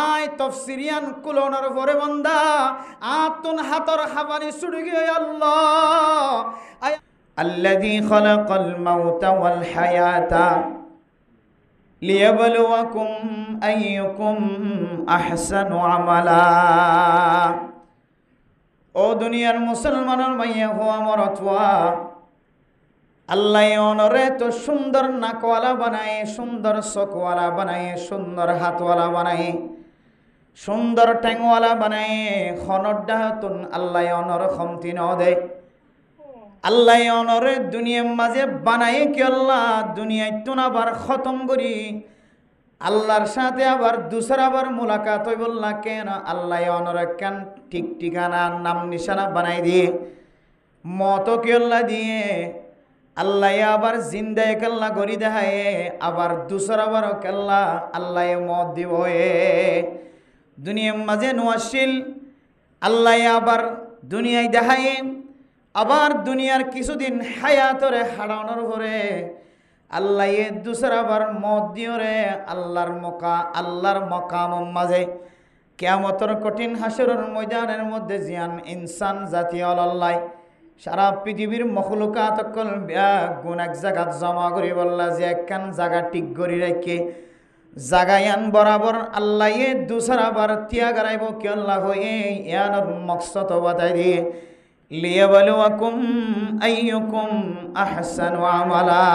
আয় তফসিরিয়ান কুলনের পরে বন্দা আতুন হাতর হাবানি ছুড়ে গিয়ে আল্লাহ আল্লাযী খালাকাল মাউতা ওয়াল হায়াতা লিয়াবলুয়াকুম আইয়ুকুম আহসানু আমালা। ও দুনিয়ার মুসলমানের মাইয়া হো আমার অথবা আল্লাহ অনরে তো সুন্দর নাকওয়ালা বানায়, সুন্দর চোখওয়ালা বানায়, সুন্দর হাতওয়ালা বানায়, সুন্দর ঠ্যাংওয়ালা বানায়। খনডাহাতুন আল্লাহ অনর খমতি ন দে। আল্লাহ অনরে দুনিয়ার মাঝে বানায় কি আল্লাহ দুনিয়ায় তুন আবার খতম করি আল্লাহর সাথে আবার দুসরাবার মোলাকাত হই বললা কেন আল্লাহ অনরে কেন ঠিক ঠিকানা নাম নিশানা বানাই দিয়ে মত কি আল্লাহ দিয়ে আল্লাহ আবার জিন্দায় কেল্লা গড়ি দেখায় আবার দুসরাবার কেল্লা আল্লাহ মত দিব দুনিয়ার মাঝে নোয়াশিল আল্লাহ আবার দুনিয়ায় দেখায় আবার দুনিয়ার কিছুদিন হায়াতরে হারানোর পরে আল্লাহ দুসরাবার মত দিও রে আল্লাহর মকাম মাঝে কিয়ামতের কঠিন হাসরের ময়দানের মধ্যে জিয়ান ইনসান জাতীয় আল্লাহ সারা পৃথিবীর মখলুকাত অকল গুণ এক জায়গাত জমা করি বললা যে একখান জায়গা ঠিক করি রেখে জাগায়ান বরাবর আল্লাহ দুসরাবার তিয়া গারাইব কি আল্লাহ হয়ে ইয়ানোর মকসদ বাতাই দিয়ে লিয়াবলুয়াকুম আইয়ুকুম আহসানু আমালা।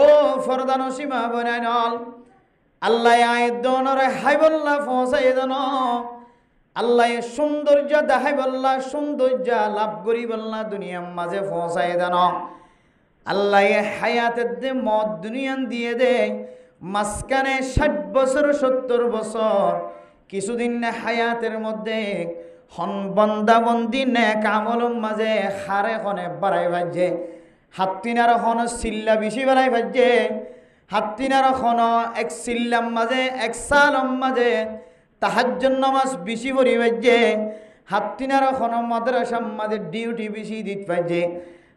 ও ফরদানো সীমা বনাইনল আল্লাহ আয়াত দনরে হাইবল্লা পৌঁছাই দেন আল্লাহ সৌন্দর্য দেখাই বললা সৌন্দর্য লাভ করি বললা দুনিয়ার মাঝে পৌঁছাই দেন আল্লাহ হায়াতের দে মদ দুনিয়ান দিয়ে দে মাঝখানে 60 বছর 70 বছর কিছুদিন হায়াতের মধ্যে হন বন্দাবন্দি নেক আমলের মাঝে হারে খনে বাড়াই ভাজে হাত্তিনার খন চিল্লা বেশি বাড়াই ভাজে হাত্তিনার খন এক চিল্লার মাঝে এক সালম মাঝে তাহাজ্জুদ নামাজ বেশি পড়ি ভাজে হাত্তিনার খন মাদ্রাসার মাঝে ডিউটি বেশি দিত ভাজে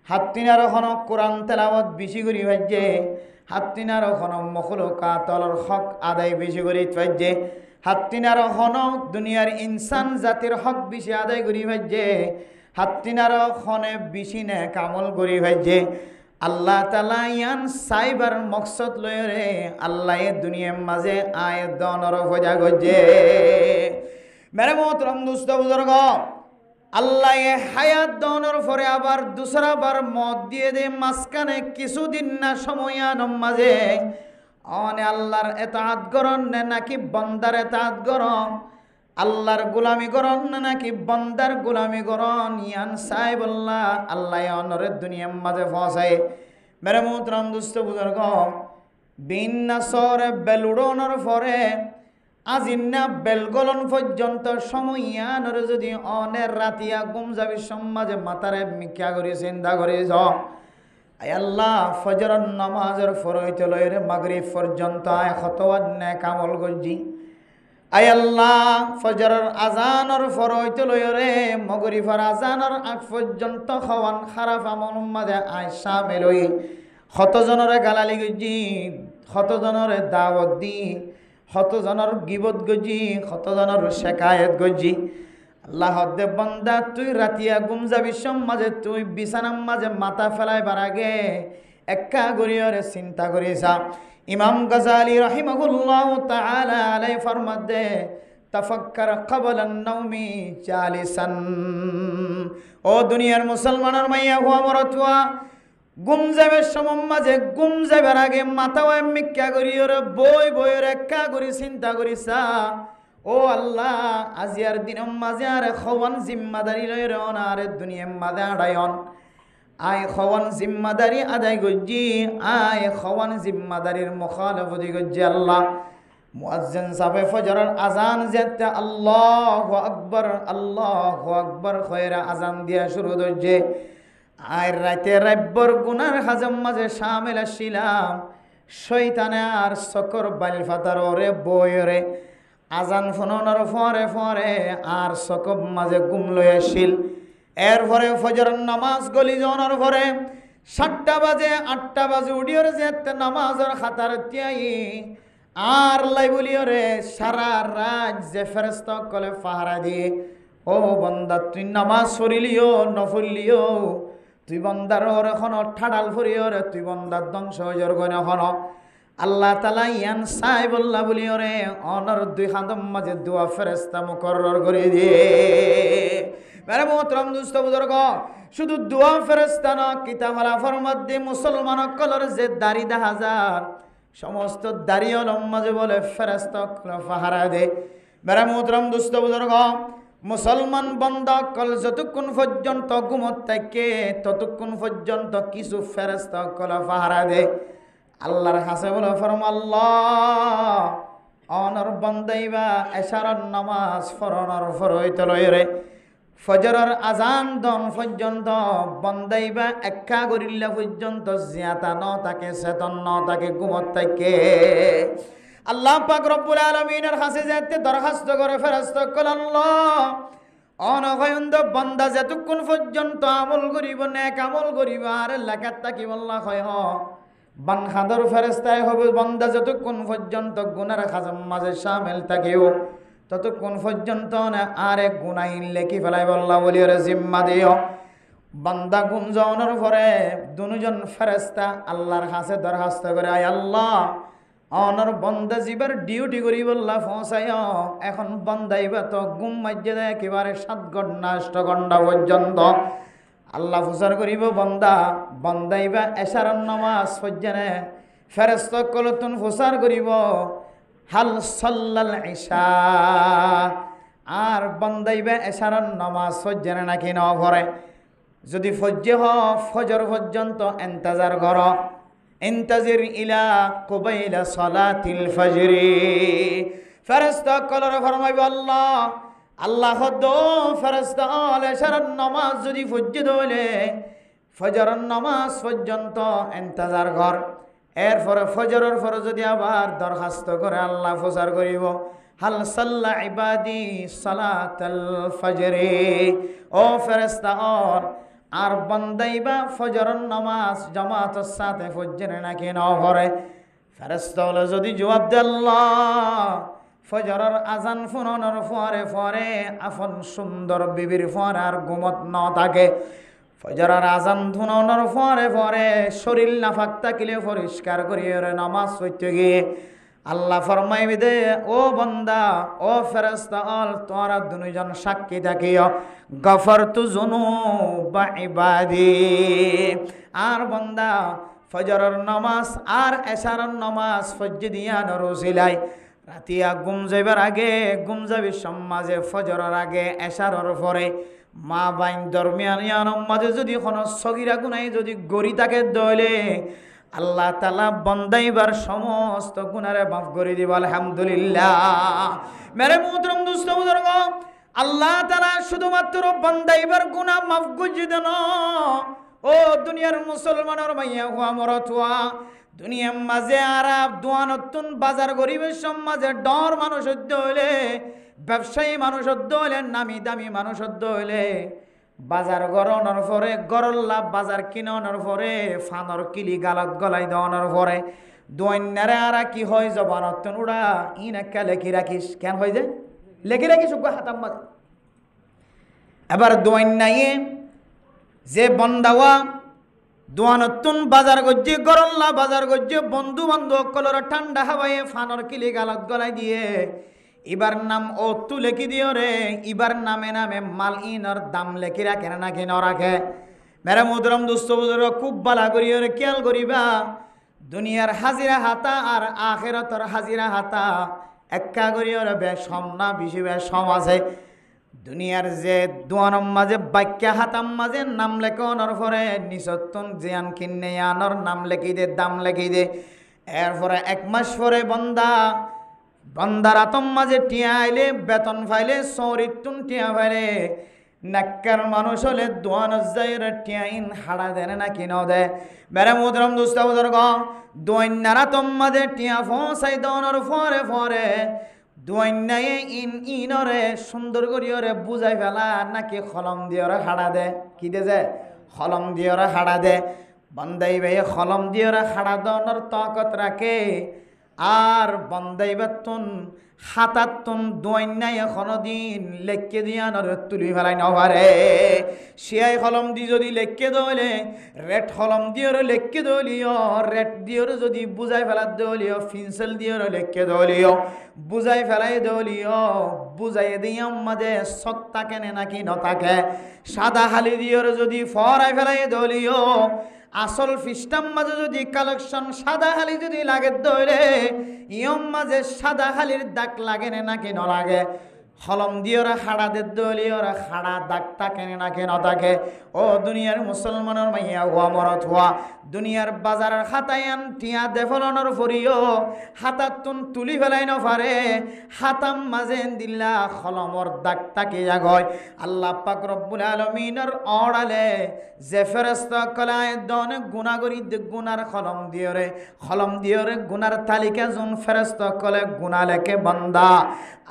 হাত্তিনার খন কোরআন তেলাওয়াত বেশি করি ভাজে হাত্তিনার খন মখলুকাতর হক আদায় বেশি করি ভাজে হাত্তিনার হন দুনিয়ার ইনসান জাতির হক বেশি আদায় করি ভাজে হাত্তিনার খনে বেশি নে কামল করি ভাজে আল্লাহ তাআলা ইয়ান সাইবার মকসদ লয় রে আল্লাহ দুনিয়ার মাঝে আয়াত দনর ফজা গজে মেরে মোহতরম দোস্ত বুজুর্গ আল্লাহ হায়াত দনর পরে আবার দুসরাবার মত দিয়ে দে মাঝখানে কিছুদিন না সময়ান মাঝে অনে আল্লাহর এতাআত করন নাকি বান্দার এতাআত করন আল্লাহর গোলামি করন নাকি বান্দার গোলামি করন ইয়ান সাহেব আল্লাহ অনরে দুনিয়ার মাঝে ফসায় মেরে মোহতরম দোস্ত বুজুর্গ বিন্না সরে বেলুড়নের পরে আজিন্না বেলগলন পর্যন্ত সময়ানরে যদি অনের রাতিয়া গুম যাবি সমাজে মাতারে মিক্যা করে চিন্তা করে আয় আল্লাহ ফজরের নামাজের ফরইতে লইরে মাগরিব পর্যন্ত আয় খতওয়াত নেক আমল গজি আয় আল্লাহ ফজরের আজানের ফরইতে লইরে মাগরিবের আজানের আগ পর্যন্ত খাওয়ান খারাপ আমল মাঝে আয় শামিল হই কতজনরে গালালি গজি কতজনরে দাওয়াত দি কতজনের গিবত গজি কতজনের শিকায়ত গজি আল্লাহ দে বান্দা তুই রাতিয়া গুম যাবি সমাজে তুই বিছানার মাঝে মাথা ফেলাইবার আগে একা গরিয়রে চিন্তা করিছা ইমাম গাজালি রাহিমাহুল্লাহ তাআলা আলাইহি ফরমাতে তাফাক্কার ক্বাবলা আন-নাওমি জালিসান। ও দুনিয়ার মুসলমানের মাইয়া হো আমরতুয়া গুম যাবে সমম মাঝে গুম যাবার আগে মাথা মিক্কা গরিয়রে বই বইরে একা গরি চিন্তা করিছা ও আল্লাহ আজিয়ার দিনের মাঝে আর খওয়ান জিম্মাদারি লই রন আর দুনিয়ার মাঝে আড়ায়ন আয় খওয়ান জিম্মাদারি আদায় গজি আয় খওয়ান জিম্মাদারির মুখালাফতি গজি আল্লাহ মুয়াজ্জিন সাহেব ফজরের আজান যেতে আল্লাহু আকবার কইরা আজান দিয়া শুরু হইছে আয় রাতে রাব্বর গুনার হাজম মাঝে শামিল ছিলাম শয়তানে আর সকর বাইল ফাতার ওরে বইরে আজান ফোনর ফরে ফরে আর সকব মাঝে গুম লই আসিল এরপরে ফজরের নামাজ গলি জনের পরে 7টা বাজে 8টা বাজে উডিওর যেতে নামাজের খাতার তিয়াই আর লাই বলিও রে সারা রাত যে ফেরেশতা কলে পাহারা দিয়ে ও বান্দা তুই নামাজ পড়িলিও নফলিও তুই বন্দার ওর এখন ঠাডাল ফরিও রে তুই বন্দার ধ্বংস হইর গণ এখন আল্লাহ তাআলা ইয়ান সাই বল্লা বলিও রে অনর দুই খাদম মাঝে দোয়া ফেরেশতা মুকরর করে দিয়ে মেরে মোহতরম দুস্থ বুজুর্গ শুধু দোয়া ফেরেশতা না কিতাব আলাফার মধ্যে মুসলমান কলর যে দাড়ি দেখা যায় সমস্ত দাড়িও মাঝে বলে ফেরেশতা পাহারা দে মেরে মোহতরম দুস্থ বুজুর্গ মুসলমান বান্দা কল যতক্ষণ পর্যন্ত ঘুমত থাকে ততক্ষণ পর্যন্ত কিছু ফেরেশতা কল পাহারা দে আল্লাহর কাছে বলে ফরম আল্লাহ অনর বান্দাইবা এশারার নামাজ ফরনর ফরইতে লইরে ফজরের আজান দন পর্যন্ত বান্দাইবা একা গরিল্লা পর্যন্ত জিয়াতা ন তাকে চেতন ন তাকে ঘুমত থাকে আল্লাহ পাক রব্বুল আলামিনের কাছে যেতে দরখাস্ত করে ফেরেশতা কল আল্লাহ অনগয়ন্দ বান্দা যতক্ষণ পর্যন্ত আমল করিব নেক আমল করিব আর লেখাত থাকিব আল্লাহ কয় বানখাদর ফেরেশতায় হবে বান্দা যতক্ষণ পর্যন্ত গুনার খাজম মাঝে শামিল থাকিও ততক্ষণ পর্যন্ত না আরে গুনাইন লেখি ফেলাই আল্লাহ বলির জিম্মা দিও বান্দা গুঞ্জনের পরে দুজন ফেরেশতা আল্লাহর কাছে দরখাস্ত করে আয় আল্লাহ অনর বন্দা জীবার ডিউটি করি বললা পৌঁছায় এখন বন্দাইবা তো গুম মাজ্জে দেয় একেবারে 7 ঘন্টা 8 ঘন্টা পর্যন্ত আল্লাহ ফুসার করিব বন্দা বন্দাইবা এশারার নামাজ পর্যনে ফেরেশতা কলতুন ফুসার করিব হাল সাল্লাল ইশা আর বন্দাইবা এশারার নামাজ পর্যনে নাকি ন পড়ে যদি ফজ্জে হ ফজর পর্যন্ত ইন্তজার কর ইন্তাজির ইলা কুবাইলা সালাতিল ফজরি ফেরেশতা কলর ফরমাইব আল্লাহ আল্লাহ দো ফেরেশতা এশারার নামাজ যদি ফজ্জে দলে ফজরের নামাজ পর্যন্ত ইন্তজার কর এরপরে ফজরের পরে যদি আবার দরখাস্ত করে আল্লাহ ফজর করিব হাল সাল্লা ইবাদি সালাতাল ফজরি ও ফেরেশতা আর বান্দাইবা ফজরের নামাজ জামাতের সাথে ফজরে নাকি না পড়ে ফেরেশতা হলো যদি জবাব দেয় আল্লাহ ফজরের আজান ফুননের পরে পরে আপন সুন্দর বিবির পরে আর ঘুমত ন থাকে ফজরের আজান ধুননের পরে পরে শরীর নাফাক থাকিলে পরিষ্কার করিয়ে নামাজ পড়তে গিয়ে আল্লাহ ফরমাইবে দে ও বান্দা ও ফেরেশতা তোমরা দুজন সাক্ষী থাকিও গফরতু যুনুবা ইবাদি আর বান্দা ফজরের নামাজ আর এশারের নামাজ ফজ্জে দিয়া নরুসিলাই রাতিয়া ঘুম যাইবার আগে ঘুম যাবি সমাজে ফজরের আগে এশারের পরে মা বাইন দরমিয়ান ইয়ানোর মাঝে যদি কোনো সগিরা গুনাই যদি গড়ি তাকে দলে আল্লাহ তাআলা বন্দাইবার সমস্ত গুনারে মাফ করে দিব আলহামদুলিল্লাহ মেরে মুহতরম দোস্ত বুজুর্গ আল্লাহ তাআলা শুধুমাত্র বন্দাইবার গুনাহ মাফ করে দেন ও দুনিয়ার মুসলমানের মাইয়া হুয়া মরতুয়া দুনিয়ার মাঝে আরাব দোয়ানতুন বাজার গরিবের সমাজে ডর মানুষ হইলে ব্যবসায়ী মানুষ হইলে নামি দামি মানুষ হইলে বাজার গরনের পরে গরল্লা বাজার কিনানোর পরে ফানর কিলি গালত গলাই দেওয়ানোর পরে দৈন্যারে আর কি হয় জবানতন উড়া ইন একটা লেখি রাখিস কেন হয় যে লেখি রাখিস হাতাম মাঝে এবার দৈন্যায়ে যে বন্দাওয়া দোয়ানতুন বাজার গজ্জে গরল্লা বাজার গজ্জে বন্ধু বান্ধব কলর ঠান্ডা হাওয়ায় ফানর কিলি গালত গলাই দিয়ে এবার নাম ও তু লেখি দিও রে এবার নামে নামে মাল ইনর দাম লেখি রাখে না নাকি ন রাখে মেরা মুদরম দুস্থ বুজুর্গ খুব বালা করিও রে খেয়াল করিবা দুনিয়ার হাজিরা হাতা আর আখিরাতের হাজিরা হাতা একা করিও রে বেশম না বেশি বেশম আছে দুনিয়ার যে দোয়ানম মাঝে বাক্যা হাতাম মাঝে নাম লেখনের পরে নিচতন জিয়ান কিনে আনর নাম লেখি দে দাম লেখি দে এরপরে 1 মাস পরে বন্দার আতম মাঝে টিয়া আইলে বেতন ফাইলে সৌরিতুন টিয়া ফাইলে নাক্কার মানুষ হলে দোয়ান যাইর টিয়া ইন হাড়া দেন না কি ন দে মেরে মুদরম দুস্তা বুজুর্গ দোয়ান্নার আতম মাঝে টিয়া ফসাই দনের পরে পরে দোয়ান্নায়ে ইনরে সুন্দর করিয়রে বুঝাই ফেলা নাকি কলম দিয়রে হাড়া দে কি দে যে কলম দিয়রে হাড়া দে বান্দাই ভাই কলম দিয়রে হাড়া দনের তাকত রাখে আর বন্দাইবাতুন হাতাতুন দোয়াইনাই এখনো দিন লেখকে দিয়া নর তুলি ফেলাই নভারে শিয়াই কলম দি যদি লেখকে দলে রেড কলম দিওর লেখকে দলিও রেড দিওর যদি বুঝাই ফেলা দলিও পেন্সিল দিওর লেখকে দলিও বুঝাই ফেলাই দলিও বুঝাই দিয়াম মাঝে সত্তা কেনে নাকি নতাকে সাদা হালি দিওর যদি ফরাই ফেলাই দলিও আসল ফিস্টাম মাঝে যদি কালেকশন সাদা হালি যদি লাগে দৌড়ে ইয়ম মাঝে সাদা হালির দাগ লাগে নাকি ন লাগে হলম দিয়ে ওরা হাড়া দে দলি ওরা হাড়া দাগটা কেনে নাকি ন থাকে ও দুনিয়ার মুসলমানের মাইয়া হুয়া মরত হুয়া দুনিয়ার বাজারের খাতায়ান টিয়া দেফলনের ফরিও হাতাতুন তুলি ফেলাই ন পারে হাতাম মাঝে দিল্লা হলমর দাগটা কে জাগয় আল্লাহ পাক রব্বুল আলামিনের অড়ালে যে ফেরেশতা কলায় দন গুনাহগরি গুনার কলম দিয়রে গুনার তালিকা যোন ফেরেশতা কলে গুনাহ লেখে বান্দা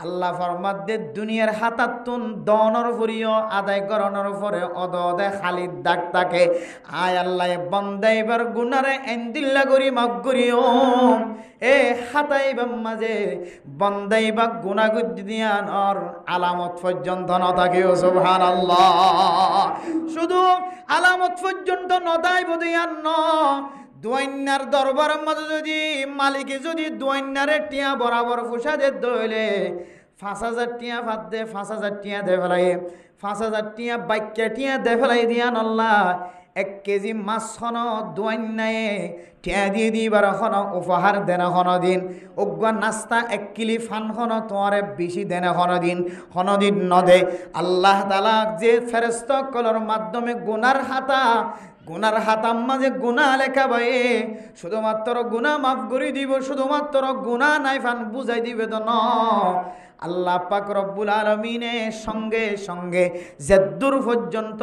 আল্লাহ ফরমাত দে দুনিয়ার হাতাতুন দনর ফরিও আদায় করণর পরে অদদে খালি দাগ থাকে আয় আল্লাহ বান্দাই এবার গুনারে এন্দিল্লা করি মাফ করিও এ হাতাইবার মাঝে বান্দাইবা গুনাহ গুজ দিয়ানর আলামত পর্যন্ত ন থাকিও সুবহানাল্লাহ শুধু আলামত পর্যন্ত নদাই বদিয়ান ন দুয়াইনার দরবারের মাঝে যদি মালিকে যদি দুয়াইনারে টিয়া বরাবর ফুসাদে দইলে ৫,০০০ টিয়া ভাত দে ৫,০০০ টিয়া দে ফেলাই ৫,০০০ টিয়া বাক্যা টিয়া দে ফেলাই দিয়ান আল্লাহ ১ কেজি মাছ খন দুয়াইনায়ে টিয়া দিয়ে দিবার খন উপহার দেন খন দিন অজ্ঞা নাস্তা ১ কিলি ফান খন তোমারে বেশি দেন খন দিন নদে আল্লাহ তাআলা যে ফেরেশতা কলর মাধ্যমে গুনার হাতাম মাঝে গুনাহ লেখা ভাই শুধুমাত্র গুনাহ মাফ করে দিব শুধুমাত্র গুনাহ নাই ফান বুঝাই দিবে তো ন আল্লাহ পাক রব্বুল আলামিনে সঙ্গে সঙ্গে যেদূর পর্যন্ত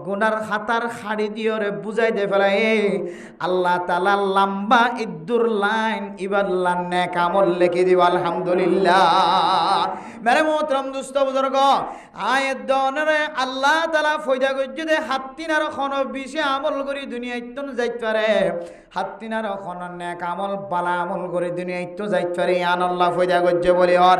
গুনার হাতার খাড়ি দিয়রে বুঝাই দে ফেলাই আল্লাহ তাআলা লম্বা ইদ্দুর লাইন ইবার লান্নে কামল লিখে দিব আলহামদুলিল্লাহ মেরে মোহতরম দুস্থ বুজুর্গ আয়াত দনরে আল্লাহ তাআলা ফয়দা গজ্জে দে হাত্তিনার খন বিশে আমল করি দুনিয়ায় তো যাইতে পারে হাত্তিনার খন নেক আমল বালা আমল করে দুনিয়ায় তো যাইতে পারে আন আল্লাহ ফয়দা গজ্জে বলি আর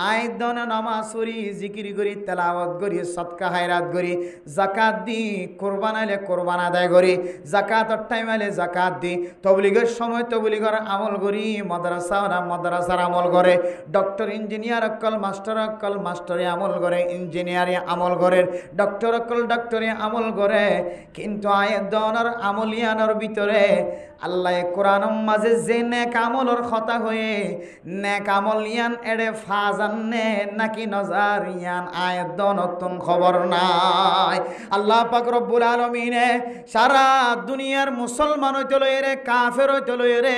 আয়াত দন নামাজ পড়ি জিকির করি তেলাওয়াত করি সদকা খায়রাত করি যাকাত দি কুরবান আইলে কুরবান আদায় করি যাকাতের টাইম আইলে যাকাত দি তবলিগের সময় তবলিগের আমল করি মাদ্রাসার আমল করে ডক্টর ইঞ্জিনিয়ার অকল মাস্টারে আমল করে ইঞ্জিনিয়ারে আমল করে ডক্টর অকল ডক্টরে আমল করে কিন্তু আয়াত দনের আমলিয়ানোর ভিতরে আল্লাহ কোরআনের মাঝে যে নেক আমলের কথা হয়ে নেক আমল ইয়ান এড়ে ফাজান্নে নাকি নজার ইয়ান আয়াত দনতুন খবর নাই আল্লাহ পাক রব্বুল আলামিনে সারা দুনিয়ার মুসলমান হইতে লইরে কাফের হইতে লইরে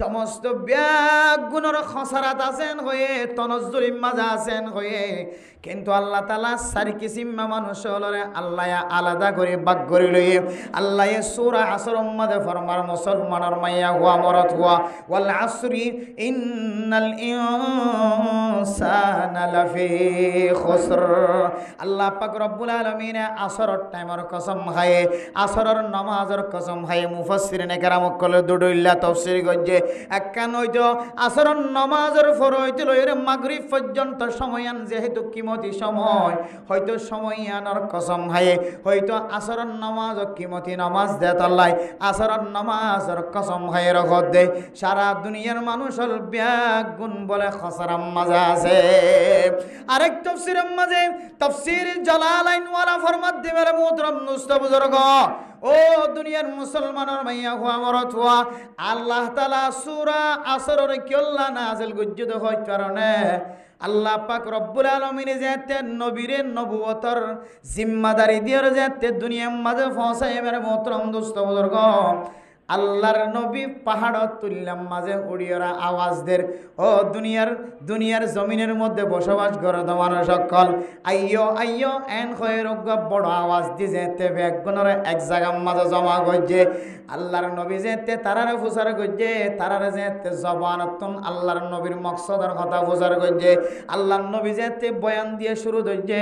সমস্ত ব্যাগ গুণর খসারাত আছেন হয়ে তনজ্জুরিম মাজা আছেন হয়ে কিন্তু আল্লাহ তাআলা সারি কিসিমা মানুষ হলরে আল্লাহ আলাদা করে বাগ করে লইয়ে আল্লাহ সূরা আসর মধ্যে ফরমার মুসলমানের মাইয়া হুয়া মরত হুয়া ওয়াল আসরি ইন্নাল ইনসানা লাফি খুসর আল্লাহ পাক রব্বুল আলামিন আসরের টাইমের কসম খায় আসরের নামাজের কসম খায় মুফাসসিরিনে কেরাম কলে দুডুইল্লা তাফসীর গজ্জে একখান হইতো আসরের নামাজের পর হইতে লইরে মাগরিব পর্যন্ত সময়য়ান যেহেতু কিমতি সময় হয়তো সময়য়ানোর কসম খায় হয়তো আসরের নামাজ কিমতি নামাজ দেত আল্লাহ আসরের নামাজের কসম খায় রখত দে সারা দুনিয়ার মানুষের ব্যাগ গুণ বলে খসরাম মাজা আছে আরেক তাফসীরের মাঝে তাফসীর জালালাইন ওয়ালা ফরমাত দিবের মুহতরম নুস্তা বুজুর্গ ও দুনিয়ার মুসলমানের মাইয়া হুয়া মরত হুয়া আল্লাহ তাআলা সূরা আসরের কিল্লা নাজিল গজ্জে হয় কারণে আল্লাহ পাক রব্বুল আলামিন যেতে নবীরে নবুয়তর জিম্মাদারি দিয়ার যেতে দুনিয়ার মাঝে পৌঁছায় মেরে মোহতরম দোস্ত বুজুর্গ আল্লাহর নবী পাহাড়ত তুললাম মাঝে উড়িয়রা আওয়াজ দের ও দুনিয়ার জমিনের মধ্যে বসবাস করে মানুষ সকল আইয়ো এন খয়ের বড় আওয়াজ দি যেতে ব্যাগুণরে এক জায়গার মাঝে জমা করছে আল্লাহর নবী যেতে তারারে ফুসার করছে তারারে যেতে জবানতুন আল্লাহর নবীর মকসদের কথা ফুসার করছে আল্লাহর নবী যেতে বয়ান দিয়ে শুরু করছে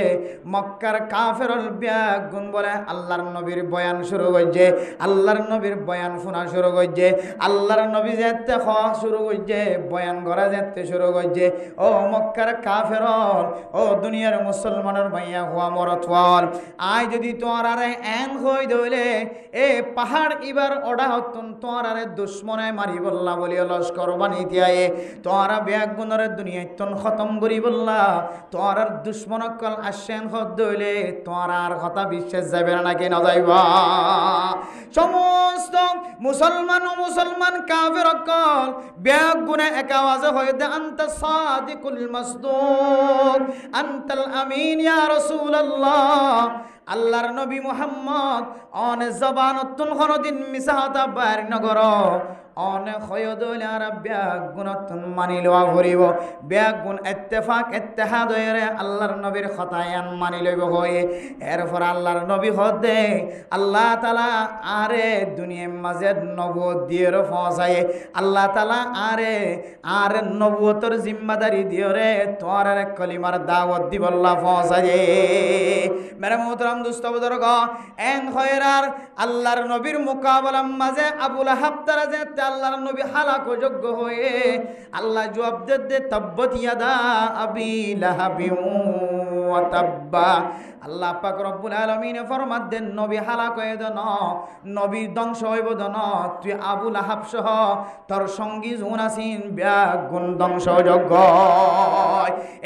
মক্কার কাফেরল ব্যাগুণ বলে আল্লাহর নবীর বয়ান শুরু করছে আল্লাহর নবীর বয়ান শোনা শুরু করছে, আল্লাহর নবী যেতে খাওয়া শুরু করছে, বয়ান করা যেতে শুরু করছে। ও মক্কার কাফেরল, ও দুনিয়ার মুসলমানের ভাইয়া হওয়া মরত ওয়াল, আই যদি তোমার আরে এন হই দইলে এ পাহাড় ইবার ওডা হতুন তোমার আরে দুশ্মনে মারি বললা বলি লস্কর বানিতে আয়ে তোমার ব্যাগ গুণরে দুনিয়া তন খতম করি বললা, তোমার আর দুশ্মন কল আসেন হদ দইলে তোমার আর কথা বিশ্বাস যাবে নাকি না যাইবা। সমস্ত মুসলমান ও মুসলমান কাফের অকল ব্যাগ গুণে এক আওয়াজে হয়ে দে আনতা সাদিকুল মাসদুক আনতাল আমিন ইয়া রাসূলুল্লাহ। আল্লাহর নবী মুহাম্মদ অনে জবানতুন কোনদিন মিছা কথা বাইর নগর, অনে খয়দল আর ব্যাগ গুণতুন মানি লওয়া ভরিব, ব্যাগ গুণ ইত্তেফাক ইত্তেহাদ হয়ে আল্লাহর নবীর খতায়ান মানি লইব হয়ে। এরপর আল্লাহর নবী হদে আল্লাহ তাআলা আরে দুনিয়ার মাঝে নবুয়ত দিয়ে পৌঁছায়, আল্লাহ তাআলা আরে নবুয়তর জিম্মাদারি দিয়ে রে তোর কলিমার দাওয়াত দিবল্লা পৌঁছায়। মেরে মোহতরম দোস্ত বুজুর্গ, এন খয়রার আল্লাহর নবীর মোকাবেলার মাঝে আবু লাহাব তারা যে আল্লাহর নবী হালাক যোগ্য হয়ে আল্লাহ জবাব দে তাব্বাত ইয়াদা আবি লাহাবিন ওয়া তাব্বা। আল্লাহ পাক রব্বুল আলামিন ফরমাত দেন নবী হালাক হয়ে দেন, নবী ধ্বংস হইব দেন, তুই আবু লাহাব সহ তোর সঙ্গী জুন আসিন ব্যাগ গুণ ধ্বংসযোগ্য।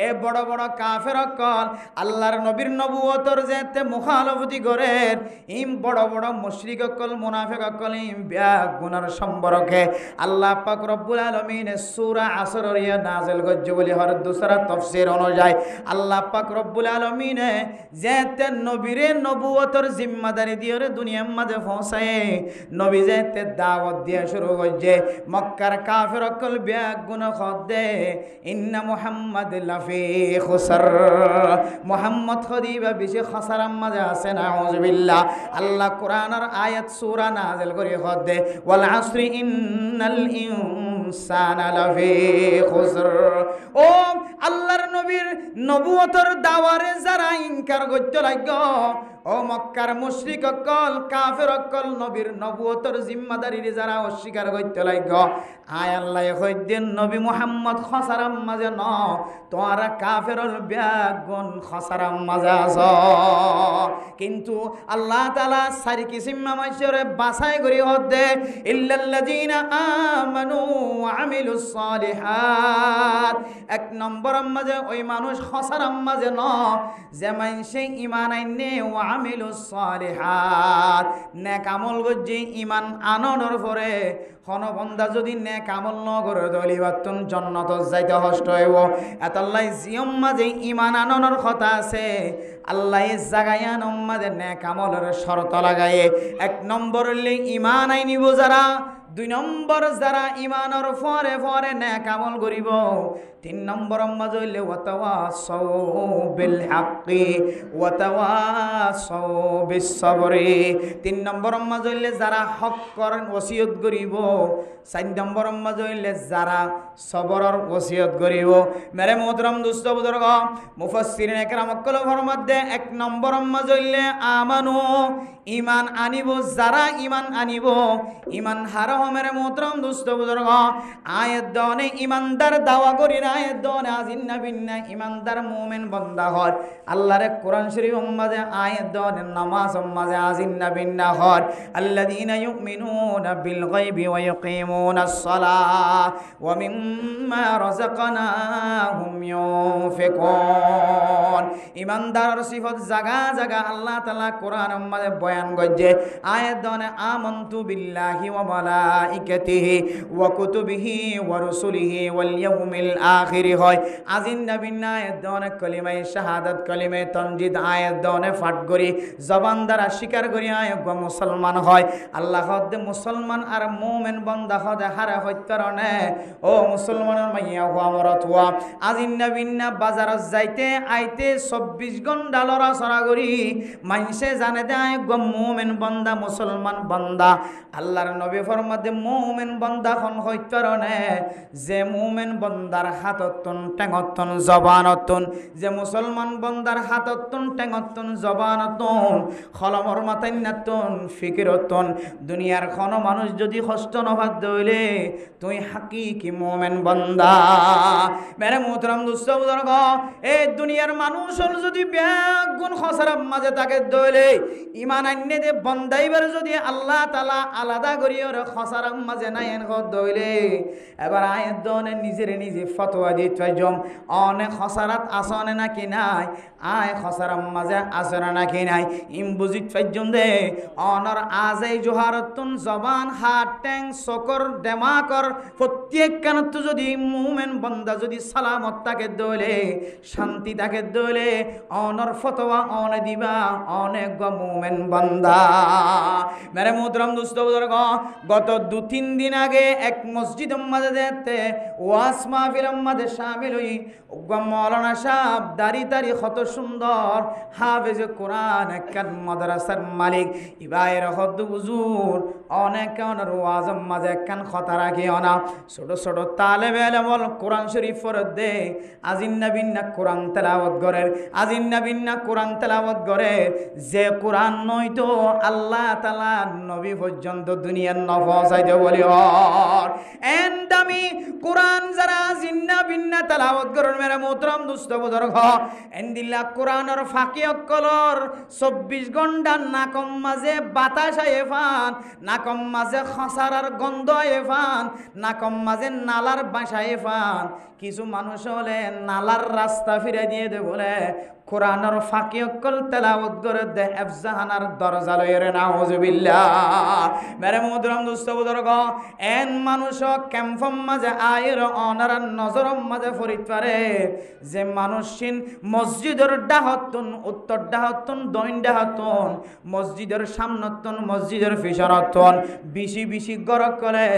এ বড় বড় কাফের অকল আল্লাহর নবীর নবুয়তর যেতে মুখালফতি করে, ইম বড় বড় মুশরিক অকল মুনাফিক অকল ইম ব্যাগ গুণার সম্পর্কে আল্লাহ পাক রব্বুল আলামিন সূরা আসরের নাযিল করছে বলি হর দুসরা তাফসীর অনুযায়ী আল্লাহ পাক রব্বুল আলামিন যেতে নবীরে নবুয়তর জিম্মাদারি দিয়ে দুনিয়ার মাঝে পৌঁছায়, নবী যেতে দাওয়াত দিয়ে শুরু করছে। মক্কার কাফের অকল ব্যাগ গুণ খদে ইন্না মুহাম্মাদ লাফি খুসর, মুহাম্মদ খদিবা বেশি খসারার মাঝে আছে নাউযুবিল্লাহ। আল্লাহ কোরআনের আয়াত সূরা নাযিল করে খদে ওয়াল আসরি ইন্নাল ইনসানা লাফি খুসর। ও আল্লাহর নবীর নবুয়তর দাওয়ারে যারা ইনকার করতে লাগল, ও মক্কার মুশরিক অকল কাফের অকল নবীর নবুয়তর জিম্মাদারির যারা অস্বীকার করতে লাগল, আয় আল্লাহ কইদেন নবী মুহাম্মদ খসারাম মাঝে ন, তোরা কাফেরল ব্যাগুন খসারাম মাঝে আস। কিন্তু আল্লাহ তাআলা সারি কিসিম মানুষরে বাছাই করি হদে ইল্লাল্লাযিনা আমানু ওয়া আমিলুস সালিহাত। এক নম্বর মাঝে ওই মানুষ খসারাম মাঝে ন যে মানুষে ঈমান আইনে ওয়া আমিলুস সালিহাত, নেক আমল গজ্জি ঈমান আননের পরে কোন বান্দা যদি নেক আমল ন করে দলিবাতুন জান্নাত যাইতে কষ্ট হইব। এতাল্লাই জিয়ম মাঝে ঈমান আননের কথা আছে, আল্লাহ জাগায়া নম্মাদের নেক আমলের শর্ত লাগায়ে এক নম্বর হইলে ঈমান আইনিব যারা, দুই নম্বর যারা ঈমানের পরে পরে নেক আমল করিব, তিন নম্বর মাঝে হইলে ওয়াতাওয়াসাউ বিল হাক্কি ওয়াতাওয়াসাউ বিস সাবরি, তিন নম্বর মাঝে হইলে যারা হক করেন ওসিয়ত করিব, চার নম্বর মাঝে হইলে যারা সবরের ওসিয়ত করিব। মেরে মোহতরম দোস্ত বুজুর্গ, মুফাসসিরিন একরাম কল ফরমাত দে এক নম্বর মাঝে হইলে আমানু ঈমান আনিব, যারা ঈমান আনিব ঈমান হারা মেরে মোহতরম দোস্ত বুজুর্গ, আয়াত দনে ঈমানদার দাওয়া করি না, আয়াত দনে আজিন্না বিন্না ঈমানদার মুমিন বান্দা হর আল্লাহর কোরআন শরীফ মাঝে আয়াত দনে নামাজ মাঝে আজিন্না বিন্না হর আল্লাযীনা ইউমিনুনা বিল গায়বি ওয়া ইয়াকিমুনাস সালাহ ওয়া মিম্মা রাযাকনাহুম ইউনফিকুন। ঈমানদার সিফত জায়গা জায়গা আল্লাহ তাআলা কোরআন মাঝে বয়ান করছে। আয়াত দনে আমানতু বিল্লাহি ওয়া মালাইকাতিহি ওয়া কুতুবিহি ওয়া রুসুলিহি ওয়াল ইয়াউমিল আখির হয় আজিন নবিনা। আয়াত দনে কলিমায়ে শাহাদাত কলিমায়ে তানজিদ আয়াত দনে পাঠ করি জবান দ্বারা স্বীকার করি আয়াত মুসলমান হয়। আল্লাহ হদে মুসলমান আর মুমিন বান্দা হদে হারা হত্যরণে ও মুসলমানের মাইয়া হওয়া মরত হওয়া আজিন নবিনা বাজারত যাইতে আইতে 24 ঘন্টা লড়াচড়া করি মানুষে জানে দে আয়াত মুমিন বান্দা মুসলমান বান্দা। আল্লাহর নবী ফরমাতে মুমিন বান্দা খন হত্যরণে যে মুমিন বান্দার হাততন টেঙতন জবানতন যে মুসলমান বন্দার হাততন টেঙতন জবানতন খলমর মাতাইনাতন ফিকিরতন দুনিয়ার খন মানুষ যদি কষ্ট নভাত দইলে তুই হাকিকি মুমিন বান্দা মেরে মোহতরম দোস্ত বুজুর্গ এই দুনিয়ার মানুষ হল যদি ব্যাগুণ খসারার মাঝে তাকে দইলে ইমান আইনে দে বন্দাইবার যদি আল্লাহ তাআলা আলাদা করিও খসারার মাঝে নাই এন দইলে এবার আয়ের দনে নিজের নিজে ফতোয়া দিতে জম অনেক খসারাত আসনে নাকি নাই আয় খসারার মাঝে আসনে নাকি নাই ইম বুঝিত ফাইজম দে অনর আজই জোহারতুন জবান হাত ট্যাং সকর দেমাকর প্রত্যেক কানত যদি মুমিন বান্দা যদি সালামত তাকে দইলে শান্তি তাকে দইলে অনর ফতোয়া অনে দিবা অনেক মুমিন বান্দা মেরে মোহতরম দোস্ত বুজুর্গ গত 2-3 দিন আগে এক মসজিদ মাঝে দেখতে ওয়াজ মাহফিল মাঝে শামিল হই মাওলানা সাহেব দাড়ি দাড়ি কত সুন্দর হাফেজ কোরআন একখান মাদ্রাসার মালিক ইবায়ের হদ্দু হুজুর অনেক অনার ওয়াজ মাঝে একখান কথা রাখি অনা ছোট ছোট তালেবে ইলম কোরআন শরীফ পড়ে দে আজিন নবিন্না কোরআন তেলাওয়াত করে আজিন নবিন্না কোরআন তেলাওয়াত করে যে কোরআন নয়তো আল্লাহ তাআলা নবী পর্যন্ত দুনিয়ার নফসাইতে বলি আর এন দামি কোরআন যারা জিন্না বিন্না তেলাওয়াত করেন মেরে মোহতরম দোস্ত বুজুর্গ এন্দিল্লা কোরআনের ফাঁকি অকলর 24 ঘন্টা নাকম মাঝে বাতাস আয়ে ফান নাকম মাঝে খসারার গন্ধ আয়ে ফান নাকম মাঝে নালার বাসায় ফান কিছু মানুষ হলে নালার রাস্তা ফিরে দিয়ে দে বলে কোরআনের ফাঁকি অকল তেলাওয়াত করে দে এফজাহানার দরজা লইরে নাউজুবিল্লাহ মেরে মোহতরম দোস্ত বুজুর্গ এন মানুষ ক্যাম্পম মাঝে আয়ের অনার নজর মাঝে ফরিদ পারে যে মানুষিন মসজিদের ডাহতন উত্তর ডাহতন দইন ডাহতন মসজিদের সামনতন মসজিদের ফিসরতন বিশি বিশি গরক করে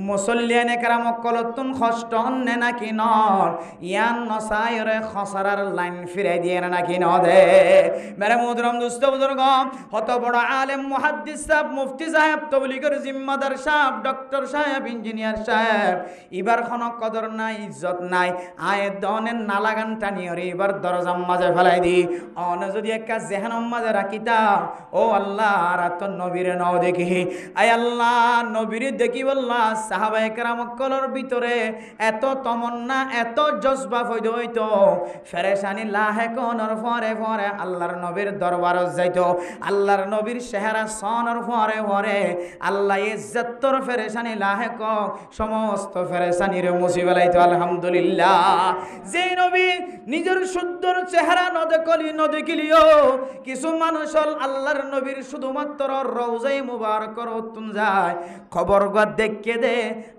মুসল্লিয়ানে কেরামক কলতন কষ্ট অন্নে নাকি নর ইয়ান নসায়রে খসারার লাইন ফিরে দিয়ে নাকি নদে মেরে মোহতরম দোস্ত বুজুর্গ হত বড় আলেম মুহাদ্দিস সাহেব মুফতি সাহেব তবলিগের জিম্মাদার সাহেব ডক্টর সাহেব ইঞ্জিনিয়ার সাহেব এবার কোনো কদর নাই ইজ্জত নাই আয়ে দনের নালাগান টানিয়রে এবার দরজার মাঝে ফেলাই দি অন যদি একটা জেহানম মাঝে রাখিতা ও আল্লাহ রাত নবীরে নাও দেখি আয় আল্লাহ নবীরে দেখি বললা সাহাবায়ে কেরাম কলর ভিতরে এত তমন্না এত জজবা হইতো হইতো ফেরেশানি লাহে কোনর পরে পরে আল্লাহর নবীর দরবার যাইতো আল্লাহর নবীর চেহারা সনর পরে পরে আল্লাহ ইজ্জতর ফেরেশানি লাহে ক সমস্ত ফেরেশানির মুছি বেলাইতো আলহামদুলিল্লাহ যে নবী নিজের সুন্দর চেহারা ন দেখিলিও কিছু মানুষ আল্লাহর নবীর শুধুমাত্র রওজায়ে মুবারকর উত্তম যায় খবর গা দেখকে দে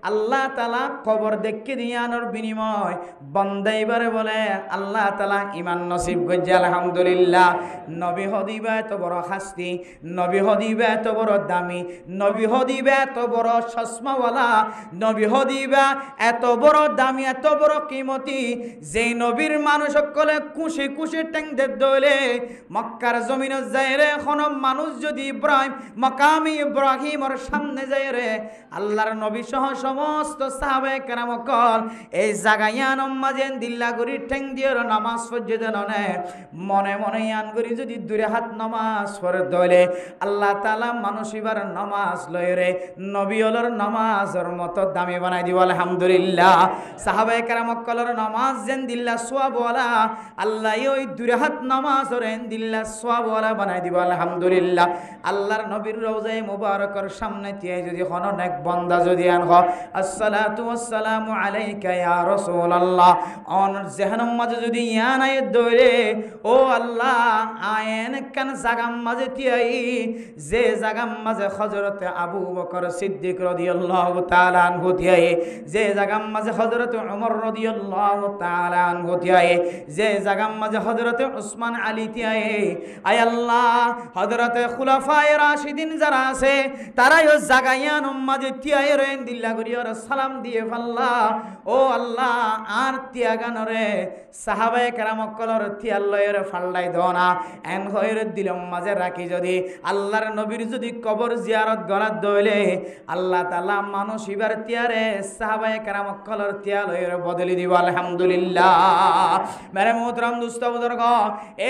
আল্লাহ তাআলা খবর দেখকে দিয়ানোর বিনিময় বান্দাইবারে বলে আল্লাহ তাআলা ঈমান নসিব গজ্জা আলহামদুলিল্লাহ নবী হদিবা এত বড় শাস্তি নবী হদিবা এত বড় দামি নবী হদিবা এত বড় চশমাওয়ালা নবী হদিবা এত বড় দামি এত বড় কিমতি যে নবীর মানুষ সকলে খুশি খুশি টেংদে দইলে মক্কার জমিনে যায় রে এখন মানুষ যদি ইব্রাহিম মাকামি ইব্রাহিমের সামনে যায় রে আল্লাহর নবী সহ সমস্ত সাহাবায়ে কেরাম কল এই জাগায়ান মাঝেন দিল্লা গরি ঠেং দিয়ে নামাজ পড়তে ননে মনে মনে ইয়ান করি যদি দূরে হাত নামাজ পড়ে দইলে আল্লাহ তাআলা মানুষ এবার নামাজ লয় রে নবী হলর নামাজের মতো দামি বানাই দিব আলহামদুলিল্লাহ সাহাবায়ে কেরাম কলর নামাজ যেন দিল্লা সওয়াবওয়ালা আল্লাহ ওই দূরে হাত নামাজ রেন দিল্লা সওয়াবওয়ালা বানাই দিব আলহামদুলিল্লাহ আল্লাহর নবীর রওজায়ে মুবারকের সামনে দিয়ে যদি কোনো নেক বান্দা যদি আন হ আসসালাতু ওয়াসসালামু আলাইকা ইয়া রাসূলুল্লাহ অন জাহান্নাম মাঝে যদি ইয়ান আয় দইরে ও আল্লাহ আয়েন কান জাগাম মাঝে তিয়াই যে জাগাম মাঝে হযরত আবু বকর সিদ্দিক রাদিয়াল্লাহু তাআলা আনহু তিয়াই যে জাগাম মাঝে হযরত ওমর রাদিয়াল্লাহু তাআলা আনহু তিয়াই যে জাগাম মাঝে হযরতে উসমান আলী তিয়ায়ে আয় আল্লাহ হযরতে খুলাফায়ে রাশিদিন যারা আছে তারাই ও জাগায়ান মাঝে তিয়ায়ে রইন দিল্লা করিয়া সালাম দিয়ে ফাল্লা ও আল্লাহ আর তিয়াগানরে সাহাবায়ে কেরাম কলর তিয়াল্লয়ের ফাল্লাই দনা এন হয়ের দিলম মাঝে রাখি যদি আল্লাহর নবীর যদি কবর জিয়ারত গলাত দইলে আল্লাহ তাআলা মানুষ ইবার তিয়ারে সাহাবায়ে কেরাম কলর তিয়ালয়ের বদলি দিব আলহামদুলিল্লাহ মেরে মোহতরম দোস্ত বুজুর্গ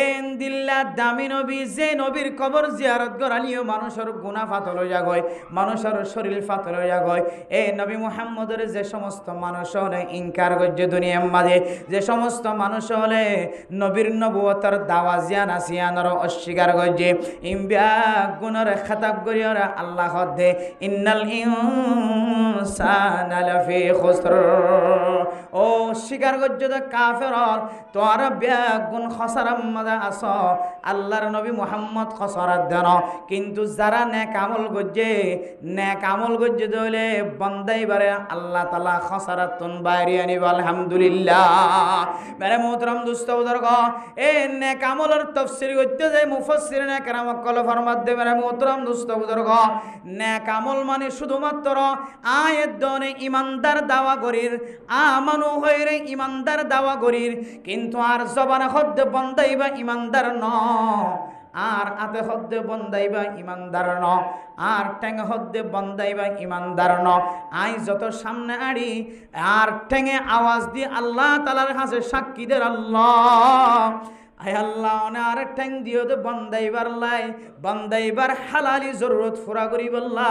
এন দিল্লা দামি নবী যে নবীর কবর জিয়ারত গরালিও মানুষের গুনাহ ফাতল হইয়া গয় মানুষের শরীর ফাতল হইয়া গয় এই নবী মুহাম্মদের যে সমস্ত মানুষ হলে ইনকার গজ্জে দুনিয়ার মাঝে যে সমস্ত মানুষ হলে নবীর নবুয়তের দাওয়া জিয়ান আসিয়ানর অস্বীকার গজ্জে ইমবিয়া গুণর খাতাব করিয়া আল্লাহ দে ইন্নাল ইনসানা লাফি খুসর ও স্বীকার গজ্জে কাফের তোর বেগুন খসারাম মাঝে আস আল্লাহর নবী মুহাম্মদ খসরাত দেন কিন্তু যারা নেক আমল গজ্জে দইলে বন্দাইবারে আল্লাহ তাআলা খসারাতুন বাইরে আনিব আলহামদুলিল্লাহ মেরে মোহতরম দোস্ত বুজুর্গ এ নেক আমলের তাফসীর করতে যায় মুফাসসিরিনে কেরাম কল ফরমাত দে মেরে মোহতরম দোস্ত বুজুর্গ নেক আমল মানে শুধুমাত্র আয়াত দনে ইমানদার দাওয়া করির আমানু হইরে ইমানদার দাওয়া করির কিন্তু আর জবানে হদ্দে বন্দাইবা ইমানদার ন আর আতে হদ্দে বন্দাইবা ইমানদার ন আর ঠেঙে হদ্দে বন্দাইবা ইমানদার ন আই যত সামনে আড়ি আর ঠেঙে আওয়াজ দিয়ে আল্লাহ তাআলার কাছে সাক্ষী দের আল্লাহ আয় আল্লাহ আর ঠ্যাং দিও তো বন্দাইবার হালালি জরুরত ফুরা করি বললা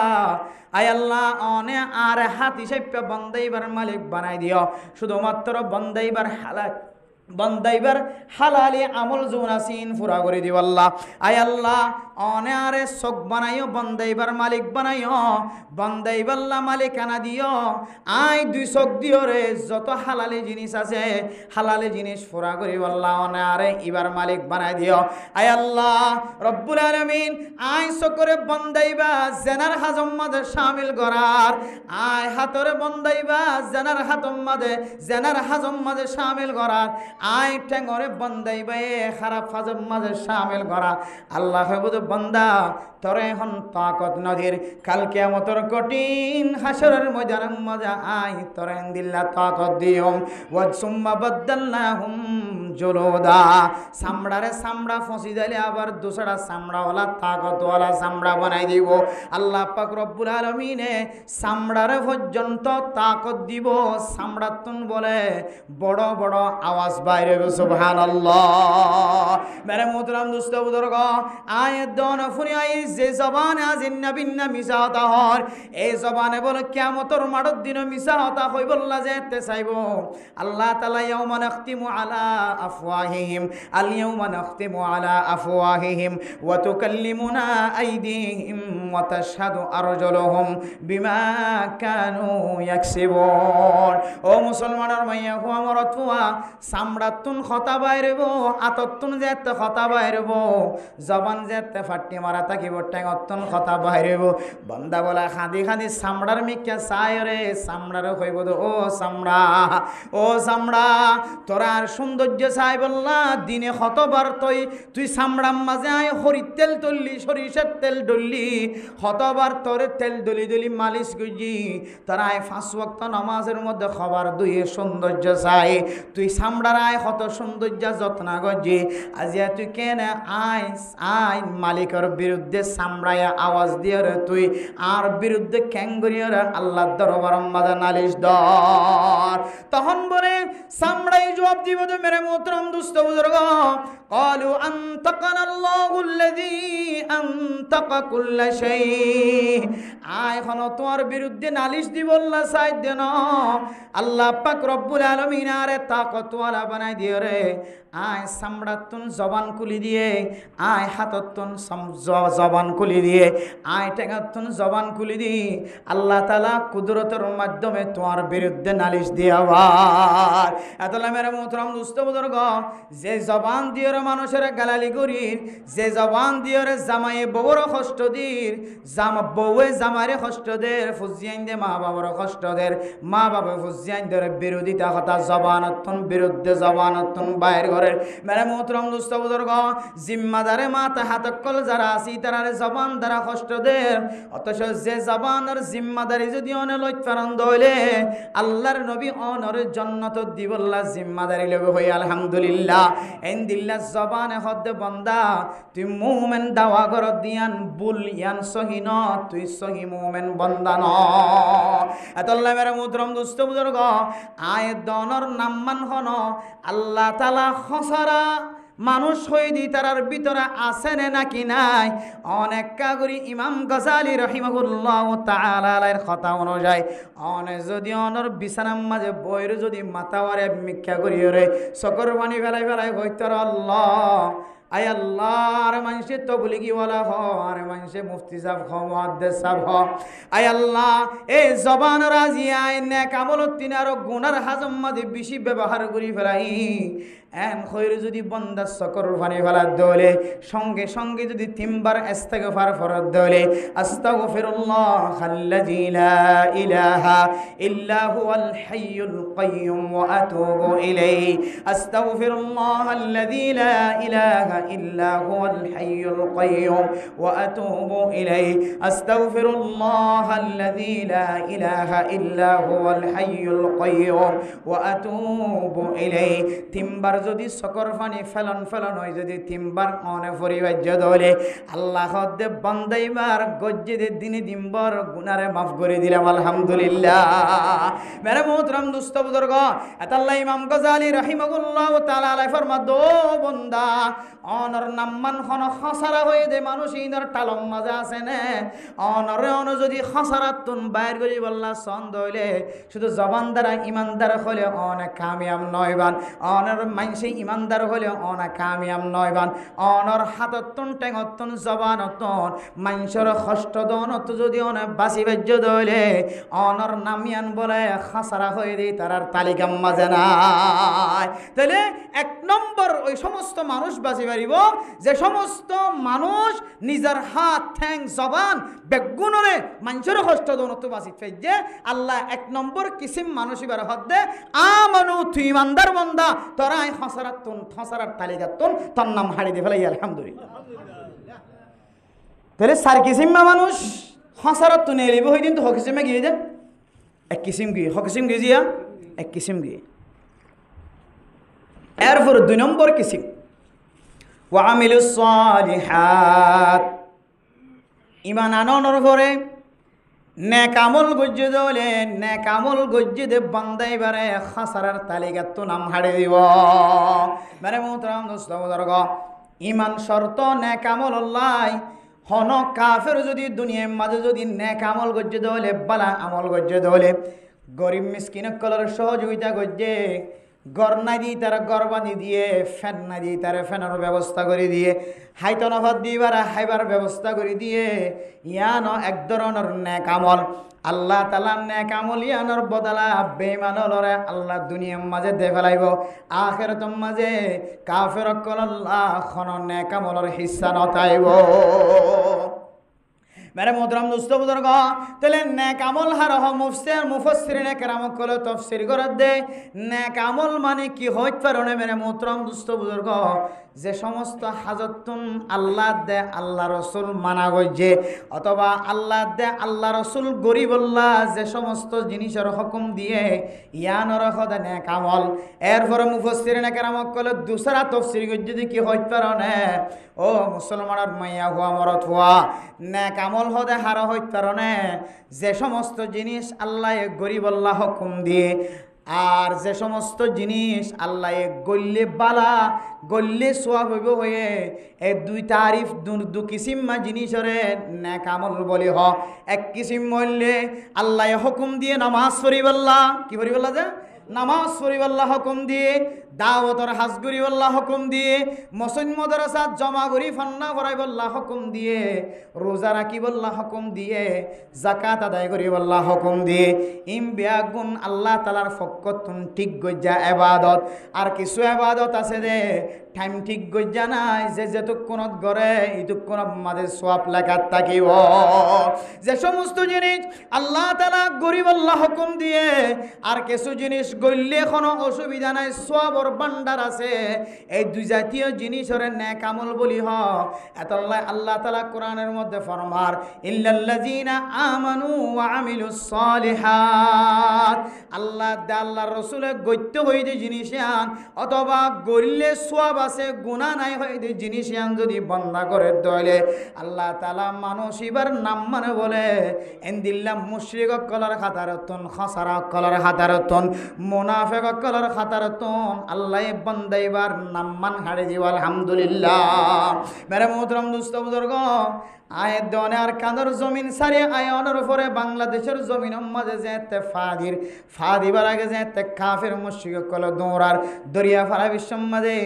আয় আল্লাহ অনে আর হাত হিসেবে বন্দাইবার মালিক বানাই দিও শুধুমাত্র বন্দাইবার হালালি আমল জুনাসিন ফুরা করে দিও আল্লাহ আয় আল্লাহ অনে আরে চোখ বানাইও বন্দাইবার মালিক বানাইও বন্দাইবাল্লা মালিকানা দিও আই দুই চোখ দিও রে যত হালালি জিনিস আছে হালালি জিনিস ফুরা করি আল্লাহ অনে আরে ইবার মালিক বানাই দিও আয় আল্লাহ রব্বুল আলামিন আই চোখরে বন্দাইবা জেনার হাজম মাঝে শামিল করার আয় হাতরে বন্দাইবা জেনার হাজম মাঝে শামিল করার আই ঠেঙ্গরে বন্দাইবা খারাপ হাজম মাঝে শামিল করা আল্লাহ বন্দা তোরে এখন তাকত নদীর কাল কিয়ামতের কঠিন হাসরের ময়দানের মজা আই তোরে দিল্লা তাকত দিও ওয়াজ সুম্মা বাদদালনাহুম জুলুদা চামড়ারে চামড়া ফসি দিলে আবার দুসরা চামড়াওয়ালা তাকতওয়ালা চামড়া বানাই দিব আল্লাহ পাক রব্বুল আলামিনে চামড়ারে পর্যন্ত তাকত দিব চামড়াতুন বলে বড় বড় আওয়াজ বাইরে সুবহানাল্লাহ মেরে মোহতরম দোস্ত বুজুর্গ আয়াত দন ফুনি আই যে জবানে আজিন নবিন্না মিছা হতা হর এই জবানে বলে কিয়ামতের মাঠের দিন মিছা হতা হইবল্লা যেতে চাইব আল্লাহ তাআলা ইয়াউমা নাখতিমু আলা আফওয়াহিহিম আল ইয়াউমা নাখতিমু আলা আফওয়াহিহিম ওয়া তুকাল্লিমুনা আইদিহিম ওয়া তাশহাদু আরজুলুহুম বিমা কানু ইয়াকসিবুন ও মুসলমানের মাইয়া হো আমার তুয়া চামড়াতুন কথা বাইরেব আততুন যেতে কথা বাইরেব জবান যেতে ফাটি মারা থাকিব টেঙতুন কথা বাইরেব বন্দা বলা খাদি খাদি চামড়ার মিকা চাই রে চামড়ার হইব ও চামড়া তোরার সৌন্দর্য চাই বললা দিনে কতবার তুই চামড়ার মাঝে আয় হরির তেল তুললি সরিষার তেল ডললি কতবার তোরে তেল দলি মালিশ গুজি তোরা আয় 5 ওয়াক্ত নামাজের মধ্যে খবর দুয়ে সৌন্দর্য চাই তুই চামড়ার আয় কত সৌন্দর্য যত্ন গজি আজিয়া তুই কেন আই মালিকের বিরুদ্ধে চামড়ায় আওয়াজ দিয়ে রে তুই আর বিরুদ্ধে ক্যাঙ্গুরিয়া রে আল্লাহর দরবার মাঝে নালিশ দর তখন বলে চামড়াই জবাব দিব তো মেরে মোহতরম দুস্থ বুজুর্গ قالوا أنطقنا الله الذي أنطق كل شيء আয় এখন তোমার বিরুদ্ধে নালিশ দিব আল্লাহ সাইদ দেন আল্লাহ পাক রব্বুল আলামিন আরে তাকতওয়ালা বানাই দিয়ে রে আয় চামড়াতুন জবান খুলি দিয়ে আয় হাততুন জবান খুলি দিয়ে আয় টেঙাতুন জবান খুলি দিয়ে আল্লাহ তাআলা কুদরতের মাধ্যমে তোমার বিরুদ্ধে নালিশ দিয়ে আবার এতলা মেরে মোহতরম দোস্ত বুজুর্গ যে জবান দিয়ে মানুষের গালালি করির যে জবান দিয়ে জামাইয়ে বড় কষ্ট দির বউয়ে জামারে কষ্ট দের, ফুজিয়াইন দে মা বাবার কষ্ট দের, মা বাবা ফুজিয়াইন দের বিরোধিতা কথা জবানতন বিরুদ্ধে জবানতন বাইর ঘরের মেরে মোহতরম দুস্থ বুজুর্গ জিম্মাদারে মাথা হাতকল যারা আছি তারারে জবান দ্বারা কষ্ট দের, অথচ যে জবানের জিম্মাদারি যদি অনে লইফারন দইলে আল্লাহর নবী অনর জান্নাত দিবল্লা জিম্মাদারি লবে হই আলহামদুলিল্লাহ। এন দিল্লা জবানে হদ্দে বন্দা তুই মুমিন দাওয়া কর দিয়ান বুল ইয়ান সহিন তুই সহি মুমিন বন্দা ন এতল্লা মেরে মুহতরম দুস্থ বুজুর্গ আয় দনর নাম্মান হন আল্লাহ তাআলা খসারা মানুষ হয়ে দি তারার ভিতরে আছে নাকি নাই। অনেক কাগরি ইমাম গজালি রহিমাহুল্লাহ তাআলার কথা অনুযায়ী যদি অনর বিছানার মাঝে বইরে যদি মাথাওয়ারে মিথ্যা করি রে চকর পানি ফেলাই ফেলাই হইতর আল্লাহ আয় আল্লাহ আরে মানুষে তবলিগি ওয়ালা হ, আরে মানুষে মুফতি সাহেব হ, মুহাদ্দিস সাহেব হ, আয় আল্লাহ এই জবান রাজি আয় নেক আমলত তিন আরো গুনার হাজম মাঝে বেশি ব্যবহার করি ফেলাই এন খৈর যদি বন্দা চকর পানি ফেলা দলে সঙ্গে সঙ্গে যদি তিনবার ইস্তিগফার ফরদ দলে আস্তাগফিরুল্লাহাল্লাযী লা ইলাহা ইল্লা হুয়াল হাইয়ুল কাইয়্যুম ওয়া আতুবু ইলাইহি আস্তাগফিরুল্লাহাল্লাযী লা ইলাহা ইল্লা হুয়াল হাইয়ুল কাইয়্যুম ওয়া আতুবু ইলাইহি আস্তাগফিরুল্লাহাল্লাযী লা ইলাহা ইল্লা হুয়াল হাইয়ুল কাইয়্যুম ওয়া আতুবু ইলাইহি তিনবার যদি চকর পানি ফেলন ফেলন হয় যদি তিনবার মনে পরিবার্য দলে আল্লাহ দে বান্দাইবার গজ্জে দিনে দিনবার গুনারে মাফ করে দিলাম আলহামদুলিল্লাহ। মেরে মোহতরম দুস্থ বুজুর্গ এতাল্লাহ ইমাম গজালি রহিমাহুল্লাহ তাআলা আলাই ফরমাদ ও বন্দা অনর নাম্মান হন খসারা হয়ে দে মানুষ ইনর টালম মাঝে আছে নে অনরে অন যদি খসারাতুন বাইর করি বললা ছন্দ হইলে শুধু জবান দ্বারা ইমানদার হলে অনেক কামিয়াব নয়বান অনর মানসি ইমানদার হলে অনেক কামিয়াব নয়বান অনর হাততন টেঙতন জবানতন মানসর কষ্ট দনত যদি অনেক বাসি বাজ্য দইলে অনর নামিয়ান বলে খসারা হয়ে দেই তারার তালিকা মাঝে নাই। তাহলে এক নম্বর ওই সমস্ত মানুষ বাঁচি পারিব যে সমস্ত মানুষ নিজের হাত ঠ্যাং জবান বেগুনরে মানুষের কষ্ট দনত বাঁচি ফেলছে আল্লাহ এক নম্বর কিসিম মানুষ এবার হদ দে আমানু তুই ইমানদার বন্দা তোরা খসারার তালিকাতুন তোর নাম হাড়ি দিয়ে ফেলাই আলহামদুলিল্লাহ। তাহলে সার কিসিম মানুষ খসারাতুন এলিব হই দিন তো হকিসিমে গিয়ে যে এক কিসিম গিয়ে হকিসিম গিয়ে জিয়া এক কিসিম গিয়ে এরপর দুই নম্বর কিসিম ওয়া আমিলুস সালিহাত ইমান আননের পরে নেক আমল গজ্জে দলে নেক আমল গজ্জে দে বান্দাইবারে খাসারার তালিকাত তো নাম হাড়ে দিব। মানে মোহতরম দোস্ত বুজুর্গ ইমান শর্ত নেক আমল আল্লাহ হন কাফের যদি দুনিয়ার মাঝে যদি নেক আমল গজ্জে দলে বালা আমল গজ্জে দলে গরিব মিসকিন কলর সহযোগিতা গজ্জে গর না দিয়ে তারা গর বাঁধি দিয়ে ফ্যান না দিয়ে তারা ফ্যানের ব্যবস্থা করে দিয়ে হাইতন ভাত দিবার হাইবার ব্যবস্থা করে দিয়ে ইয়ান এক ধরনের নেক আমল আল্লাহ তাআলা নেক আমল ইয়ানোর বদলা বেঈমানরে আল্লাহ দুনিয়ার মাঝে দে ফেলাইব আখিরাতের মাঝে কাফের কল আল্লাহ খন নেক আমলের হিস্সা নতাইব। मेरे मोहतरम दोस्तों बुजुर्ग তাহলে নেক আমল হারহ মুফাসসিরিনে কেরাম কল তাফসীর করে দে নেক আমল মানে কি হইতে পারে মেরে মোহতরম দোস্ত বুজুর্গ যে সমস্ত হাজতুন আল্লাহ দে আল্লাহ রাসূল মানা গইছে অথবা আল্লাহ দে আল্লাহ রাসূল গরিবল্লাহ যে সমস্ত জিনিসের হুকুম দিয়ে ইয়ানর খদা নেক আমল এরপর মুফাসসিরিনে কেরাম কল দুসরা তাফসীর যদি কি হইতে পারে ও মুসলমানের মাইয়া হুয়া মরত হুয়া নেক আমল হদে হার হইতে পারে যে সমস্ত জিনিস আল্লাহ গরিব আল্লাহ হুকুম দিয়ে আর যে সমস্ত জিনিস আল্লাহ গল্লে বালা গল্লে সোয়াব হইব হয়ে এই দুই তারিফ দু কিসিম জিনিসরে নেক আমল বলি হ এক কিসিম বললে আল্লাহ হুকুম দিয়ে নামাজ পড়িবল্লা কি পড়িবল্লা যে নামাজ পড়িবাল্লাহ হুকুম দিয়ে, দাওয়াতর হাজ করিবাল্লাহ হুকুম দিয়ে, মসজিদ মাদ্রাসাত জমা করি ফান্না ভরাইবাল্লাহ হুকুম দিয়ে, রোজা রাখিবাল্লাহ হুকুম দিয়ে, যাকাত আদায় করিবাল্লাহ হুকুম দিয়ে, বেয়াগুণ আল্লাহ তাআলার ফকতুন ঠিক গজ্জা ইবাদত। আর কিছু ইবাদত আছে যে টাইম ঠিক গজ্জা নাই, যে যেতক্ষণত গড়ে ইতক্ষণত মাঝে সওয়াব লেখা থাকিব। যে সমস্ত জিনিস আল্লাহ তাআলা গরিবাল্লাহ হুকুম দিয়ে, আর কিছু জিনিস গড়লে কোনো অসুবিধা নাই, সওয়াবর ভান্ডার আছে। এই দুই জাতীয় জিনিসের নেক আমল বলি হ। এতল্লাহ আল্লাহ তাআলা কোরআনের মধ্যে ফরমার, ইল্লাল্লাযীনা আমানু ওয়া আমিলুস সালিহাত। আল্লাহর রাসূলের গত্য হইতে জিনিস আন, অথবা গড়লে সওয়াব আছে, গুনাহ নাই হইতে জিনিস আন যদি বন্ধা করে দলে আল্লাহ তাআলা মানুষ এবার নাম মানে বলে এন্দিল্লা মুশরিক কলার খাতারতন, খসারা কলার খাতারতন, মুনাফিক কলার খাতারতন আল্লাহ বান্দা এবার নাম মান হাড়ে দিব। আলহামদুলিল্লাহ। মেরে মোহতরম দোস্ত বুজুর্গ, আয়ের দেওয়ানে আর কাঁদর জমিন সারি আয়নের উপরে বাংলাদেশের জমিন মাঝে যেতে ফাদিবার আগে যেতে কাফের মুশরিক কল দৌড়ার দরিয়া ফারা বিশ্ব মাঝে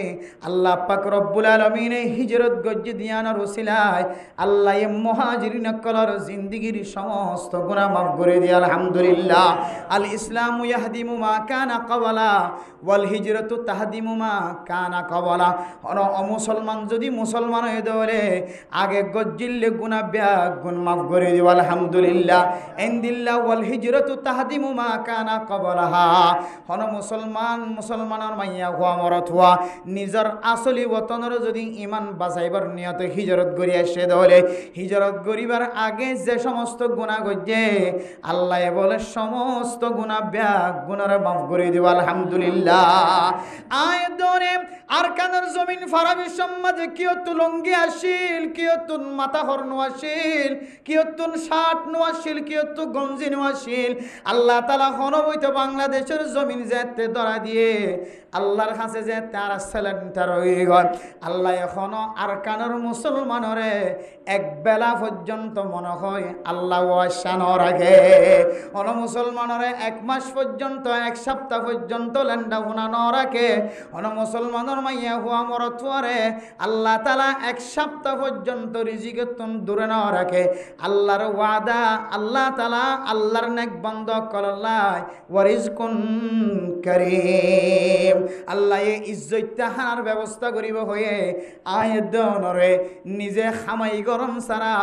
আল্লাহ পাক রব্বুল আলামিন হিজরত গজ্জ দিয়ানোর ওসিলায় আল্লাহ মুহাজিরিন কলর জিন্দেগীর সমস্ত গুনাহ মাফ করে দিয়ে। আলহামদুলিল্লাহ। আল ইসলামু ইয়াহদিমু মা কানা ক্বাবলা ওয়াল হিজরাতু তাহদিমু মা কানা ক্বাবলা। মুসলমান যদি মুসলমান হয়ে দলে আগে গজ্জিল্লে গুনা ব্যাগ গুণ মাফ করে দিব। আলহামদুলিল্লাহ। ইনদিল্লাহ ওয়াল হিজরাতু তাহদিমু মা কানা ক্বাবলাহা। মুসলমানের মাইয়া হওয়া মরত হওয়া নিজের আসলি ওতনের যদি ইমান বাঁচাইবার নিয়ত হিজরত করি আসে দলে হিজরত করিবার আগে যে সমস্ত গুনাহ গজ্জে আল্লাহ বলে সমস্ত গুনাহ ব্যাগ গুনার মাফ করে দিব। আলহামদুলিল্লাহ। আয় দরে আর কানের জমিন ফারা বিশ্ব মাঝে কিয়তুন লঙ্গি আসিল, কিয়তুন মাথা হর নোয়াশিল, কিয়তুন শার্ট নোয়াশিল, কিয়তুন গঞ্জি নোয়াশিল। আল্লাহ তাআলা হনবইতে বাংলাদেশের জমিন যেতে ধরা দিয়ে আল্লাহর কাছে যে তার সেলেন্টার হয়ে গেল। আল্লাহ এখনো আর কানের মুসলমানরে এক বেলা পর্যন্ত মনে হয় আল্লাহ ওয়াসানো রাখে। অন মুসলমানরে এক মাস পর্যন্ত, এক সপ্তাহ পর্যন্ত লেন্ডা হুনানো রাখে। অন মুসলমানের মাইয়া হুয়া মরতুয়ারে আল্লাহ তাআলা এক সপ্তাহ পর্যন্ত রিজিকের তুন দূরে না রাখে। আল্লাহর ওয়াদা আল্লাহ তাআলা আল্লাহর নেক বান্দা কল্লাই ওয়ারিজকুন কারীম। আল্লাহ এই ইজ্জত তাহার ব্যবস্থা করিব হয়ে আয়দনরে নিজে খামাই গরম সারা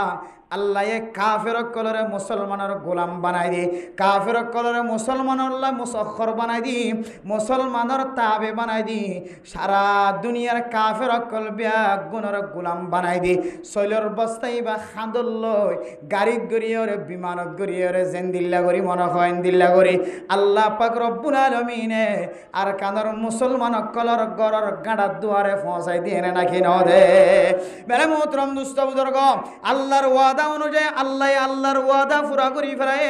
আল্লাহ কাফের কলরে মুসলমানের গোলাম বানাই দি, কাফের কলরে মুসলমানের মুসখর বানাই দি, মুসলমানের তাবে বানাই দি, সারা দুনিয়ার কাফের কল ব্যাগ গুণর গোলাম বানাই দি। শৈলর বস্তাই বা খাঁদল লই গাড়িত গড়িয়রে বিমানত গড়িয়রে জেন্দিল্লা করি মনে হয় দিল্লা করি আল্লাহ পাক রব্বুল আলামিনে আর কানর মুসলমান কলর গড়র গাঁড়ার দুয়ারে পৌঁছাই দিয়ে নাকি ন দে। মেরে মোহতরম দুস্থ বুজুর্গ, আল্লাহর ওয়াদা অনুযায়ী আল্লাহর ওয়াদা পুরা করি ফেরায়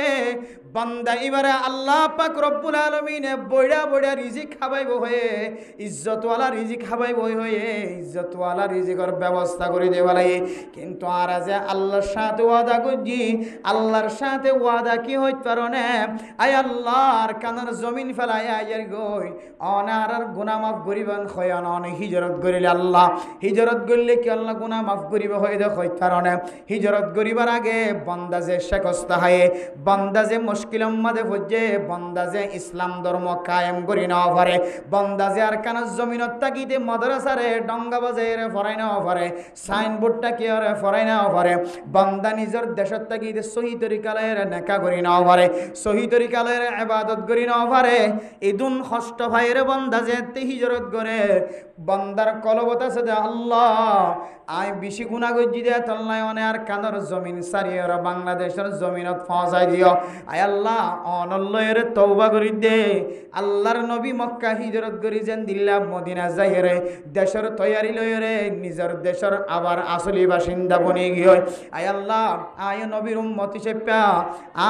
বান্দা এবারে আল্লাহ পাক রব্বুল আলামিনে বড়া বড়া রিজিক খাবাইব হয়ে ইজ্জতওয়ালা রিজিক খাবাইব হয়ে ইজ্জতওয়ালা রিজিকের ব্যবস্থা করে দেওয়া লাগে। কিন্তু আর যে আল্লাহর সাথে ওয়াদা করছি, আল্লাহর সাথে ওয়াদা কি হইতে পারো না? আয় আল্লাহর কানের জমিন ফেলাই আয়ার গই অনার গুনাহ মাফ করিবেন হয় অন হিজরত করিলে আল্লাহ হিজরত করলে কি আল্লাহ গুনাহ মাফ করিবে হয় দেখ হইতে পারো না। হিজরত করিবার আগে বান্দা যে শেখস্তা হয়, বান্দা যে মুশকিলের মধ্যে পড়ছে, বান্দা যে ইসলাম ধর্ম কায়েম করি না পারে, বান্দা যে আর কানের জমিনত তাকিতে মাদ্রাসারে ডঙ্গা বাজারে ফরাই না পারে, সাইনবোর্ডটা কি আর ফরাই না পারে, বান্দা নিজের দেশের তাকিতে সহি তরিকালের নেকা করি না পারে, সহি তরিকালের ইবাদত করি না পারে, ইদুন কষ্ট ভাইরে বান্দা যে হিজরত করে বান্দার কলবত আছে যে আল্লাহ আয় বেশি গুনাহ করছি দে তল্লাই অনে আর কানের জমিন সারিয়ে বাংলাদেশের জমিনত পৌঁছাই দিও। আয় আল্লাহ অনল্লয়ের তওবা করি দে। আল্লাহর নবী মক্কা হিজরত করি যেন দিল্লা মদিনা যাইরে দেশের তৈয়ারি লইরে নিজের দেশের আবার আসলি বাসিন্দা বনে গিয়ে আয় আল্লাহ আয় নবীর উম্মত হিসেবে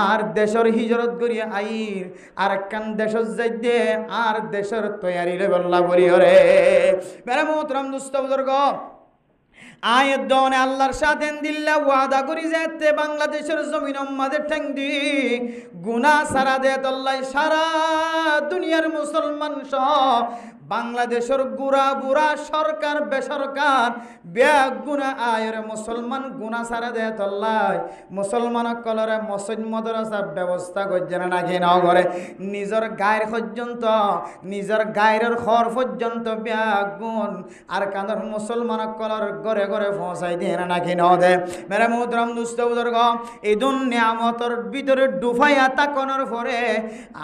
আর দেশের হিজরত করি আইর আর কান দেশের যাই দে আর দেশের তৈয়ারি লই বল্লা বলি রে। মেরে মোহতরম দুস্থ বুজুর্গ, আয়াত দনে আল্লাহর সাথে দিল্লা ওয়াদা করি যেতে বাংলাদেশের জমিনের মাঝে ঠ্যাং দি গুনাহ সারা দে আল্লাহ সারা দুনিয়ার মুসলমান সহ বাংলাদেশের গুড়া বুড়া সরকার বেসরকার ব্যাগ গুণা আয়ের মুসলমান গুণা সারা দেয় তল্লাই মুসলমান কলরে মসজিদ মাদ্রাসার ব্যবস্থা করছেন নাকি নগরে নিজের গায়ের পর্যন্ত নিজের গায়ের খর পর্যন্ত ব্যাগ গুণ আর কাঁদর মুসলমান কলর ঘরে ঘরে পৌঁছাই দিয়ে নাকি ন দে মেরে মুদ্রাম দুস্থ বুজুর্গ এই দুনিয়ামতর ভিতরে ডুফাইয়া তাকানোর পরে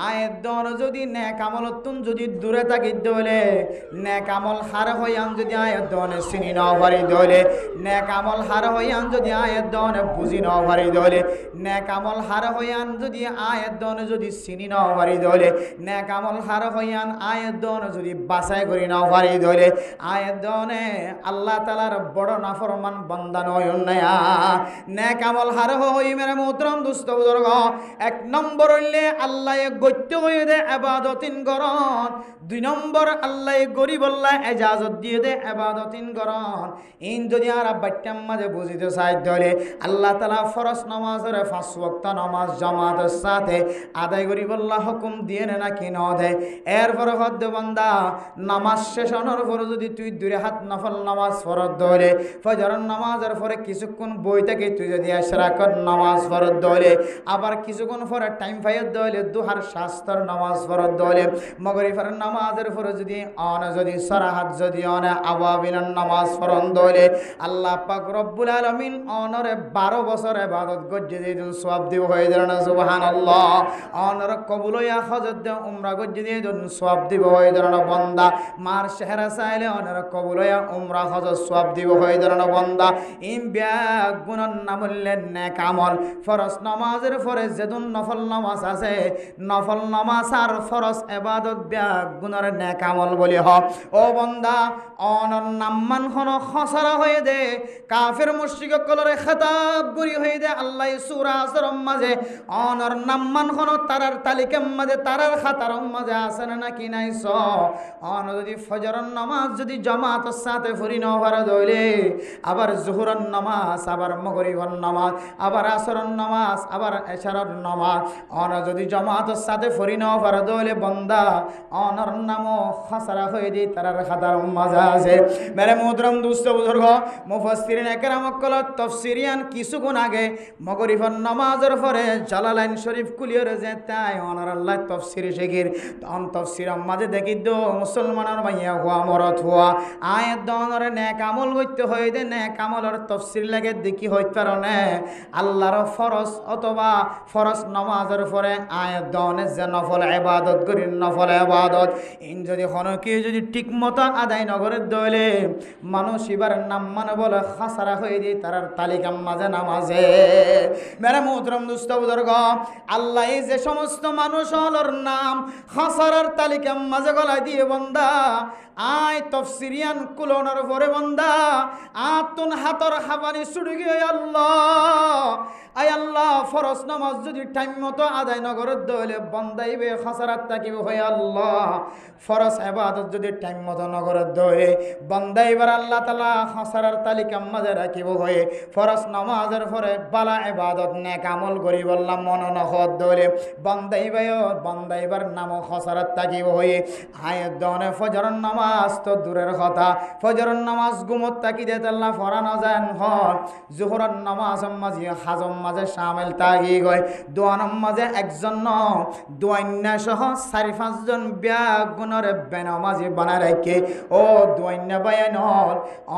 আয়ের দন যদি নেক আমলতুন যদি দূরে থাকি দলে নেক আমল হার হইয়ান যদি আয়াত দনে চিনি ন পারি দলে নেক আমল হার হইয়ান যদি আয়াত দনে বুঝি ন পারি দলে নেক আমল হার হইয়ান যদি আয়াত দনে যদি চিনি ন পারি দলে নেক আমল হার হইয়ান আয়াত দনে যদি বাছাই করি ন পারি দলে আয়াত দনে আল্লাহ তাআলার বড় নাফরমান বান্দা নয় না নেক আমল হার হই মেরে মুহতরম দুস্থ বুজুর্গ এক নম্বর হইলে আল্লাহ গত্য হয়ে দে ইবাদতিন করন দুই নম্বর আল্লাহ গরিব আল্লাহ এজাজত দিয়ে দে ইবাদতিন করন ইন যদি আর বাট্যাম মাঝে বুঝিতে চাই দলে আল্লাহ তাআলা ফরজ নামাজের 5 ওয়াক্ত নামাজ জামাতের সাথে আদায় করিব আল্লাহ হুকুম দিয়ে না কি ন দে এরপর হদ বান্দা নামাজ শেষ হওয়ার পর যদি তুই দুই হাত নফল নামাজ ফরজ দলে ফজরের নামাজের পরে কিছুক্ষণ বই থেকে তুই যদি ইশরাকের নামাজ ফরজ দলে আবার কিছুক্ষণ পরে টাইম ফাইয়ের দলে দুহার শাস্ত্র নামাজ ফরজ দলে মাগরিবের নামাজের পরে যদি যদি সরাহাত যদি আওয়াবিনের নামাজ ফরজ দলে আল্লাহ পাক রব্বুল আলামিন অনরে 12 বছর ইবাদত গজ্জে দিন সওয়াব দিব হয়ে যান সুবহানাল্লাহ অনর কবুল হইয়া হজত দে উমরা গজ্জে দিন সওয়াব দিব হয়ে যান বান্দা মার চেহারা চাইলে অনর কবুল হইয়া উমরা হজত সওয়াব দিব হয়ে যান বান্দা ইম ব্যাগ গুণন নামুল্লেন নেক আমল ফরজ নামাজের পরে যেদুন নফল নামাজ আছে নফল নামাজ আর ফরজ ইবাদত ব্যাগ গুণর নেক আমল বলি হ ও বান্দা অনর নাম্মান হন খসরা হয়ে দে কাফের মুশরিক কলরে খেতাব গুরি হয়ে দে আল্লাহ সূরা আসরম মাঝে অনর নাম্মান হন তারার তালিকার মাঝে তারার খাতার মাঝে আছে নাকি নাই স অন যদি ফজরের নামাজ যদি জামাতের সাথে পড়ি ন পারে দইলে আবার জোহরের নামাজ আবার মাগরিবের নামাজ আবার আসরের নামাজ আবার এশারের নামাজ অন যদি জামাতের সাথে পড়ি ন পারে দইলে বান্দা অনর নামও খসরা হয়ে দি তারার খাতার মাঝে আছে মেরে মুহতরম দুস্থ বুজুর্গ মুফাসসিরিন একরাম কল তাফসিরিয়ান কিছুক্ষণ আগে মাগরিবের নামাজের পরে জালালাইন শরীফ কুলিয়র যে তাই অনার আল্লাহ তাফসির শেখির তখন তাফসির মাঝে দেখি দো মুসলমানের মাইয়া হুয়া মরত হুয়া আয়াত দনরে নেক আমল করতে হয় দে নেক আমলের তাফসির লাগে দেখি হইতে পারনে আল্লাহর ফরজ অথবা ফরজ নামাজের পরে আয়াত দনে যে নফল ইবাদত করি নফল ইবাদত ইন যদি কোনো কি যদি ঠিকমতো আদায় নগরের দলে মানুষ এবার নাম মানে বলে খাসারা হয়ে দিয়ে তার তালিকার মাঝে নামাজে মেরে মুহতরম দুস্থ বুজুর্গ আল্লাহ এই যে সমস্ত মানুষ হলর নাম খাসারার তালিকার মাঝে গলায় দিয়ে বান্দা আয় তাফসিরিয়ান কুলনের পরে বান্দা আতুন হাতর হাবানি ছুড়ে গিয়ে আল্লাহ আয় আল্লাহ ফরজ নামাজ যদি টাইম মতো আদায় নগরের দলে বন্দাইবে খাসারাত তাকিব হয়ে আল্লাহ ফরজ ইবাদত যদি টাইম মতো নগরের দলে বন্দাইবার আল্লাহ তাআলা খাসারার তালিকার মাঝে রাখিব হয়ে ফরজ নামাজের পরে বালা ইবাদত নেক আমল করি বললাম মন নখদ দলে বন্দাইবার নাম খাসারাত তাকিব হয়ে আয়াত দনে ফজরের নামাজ তো দূরের কথা ফজরের নামাজ গুমত তাকি দে আল্লাহ ফরানো যায় হন জোহরের নামাজ মাঝে হাজম মাঝে শামিল তাগি গয় দোয়ানম মাঝে একজন ন দোয়ান্না সহ 4-5 জন ব্যাগ গুণরে বেনামাজি বানায় রাখে ও দোয়ান্না বায়ান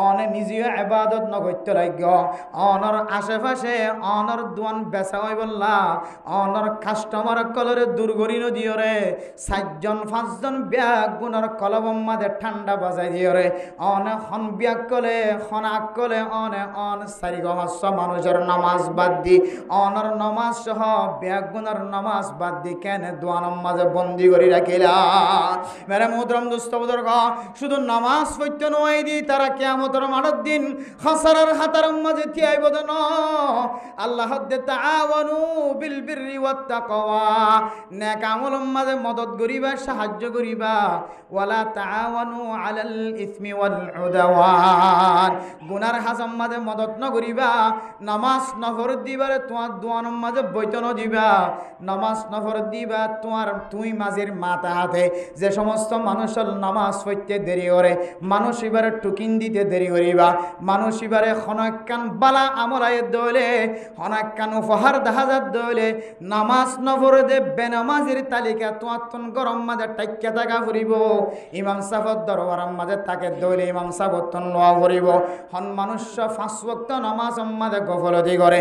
অনে নিজে ইবাদত নগত্য লাগ অনর আশেপাশে অনর দোয়ান বেচা হয় বললা অনর কাস্টমার কলরে দুর্গরি নদিও রে 4 জন 5 জন ব্যাগ গুণর কলবম মাঝে ঠান্ডা বাজাই দিও রে অনে হন ব্যাগ কলে হনাক কলে অনে অন 4-5 মানুষের নামাজ বাদ দি অনর নামাজ সহ ব্যাগ গুণর নামাজ বাদ দি কেন দোয়ানম মাঝে বন্দি করে রাখিলা মেরে মুহতরম দুস্থ বুজুর্গ শুধু নামাজ পড়তে নয় দি তারা কিয়ামতের মাঠের দিন খাসারার হাতার মাঝে থিয়াইব দেন আল্লাহ দে তাআওয়ানু বিল বিররি ওয়াত তাকওয়া নেক আমল মাঝে মদদ করিবা সাহায্য করিবা ওয়ালা তাআওয়ানু তাআওয়ানু আলাল ইসমি ওয়াল উদওয়ান গুনার হাজম মাঝে মদত ন করিবা নামাজ নফর দিবারে তোমার দোয়ানোর মাঝে বৈতন দিবা নামাজ নফর দিবা তোমার তুই মাঝের মাথা হাতে যে সমস্ত মানুষের নামাজ পড়তে দেরি করে মানুষ এবারে টুকিন দিতে দেরি করিবা মানুষ এবারে হনকান বালা আমলায় দলে হনকান উপহার দাহাজার দলে নামাজ নফর দে বেনামাজির তালিকা তোমার তুন গরম মাঝে টাইকা থাকা ফুরিব ইমাম সাহেবের দরবারের মাঝে তাকে দলে ইমাম সাহেব তুন লোয়া ফুরিব হন মানুষ 5 ওয়াক্ত নামাজ মাঝে গফলতি করে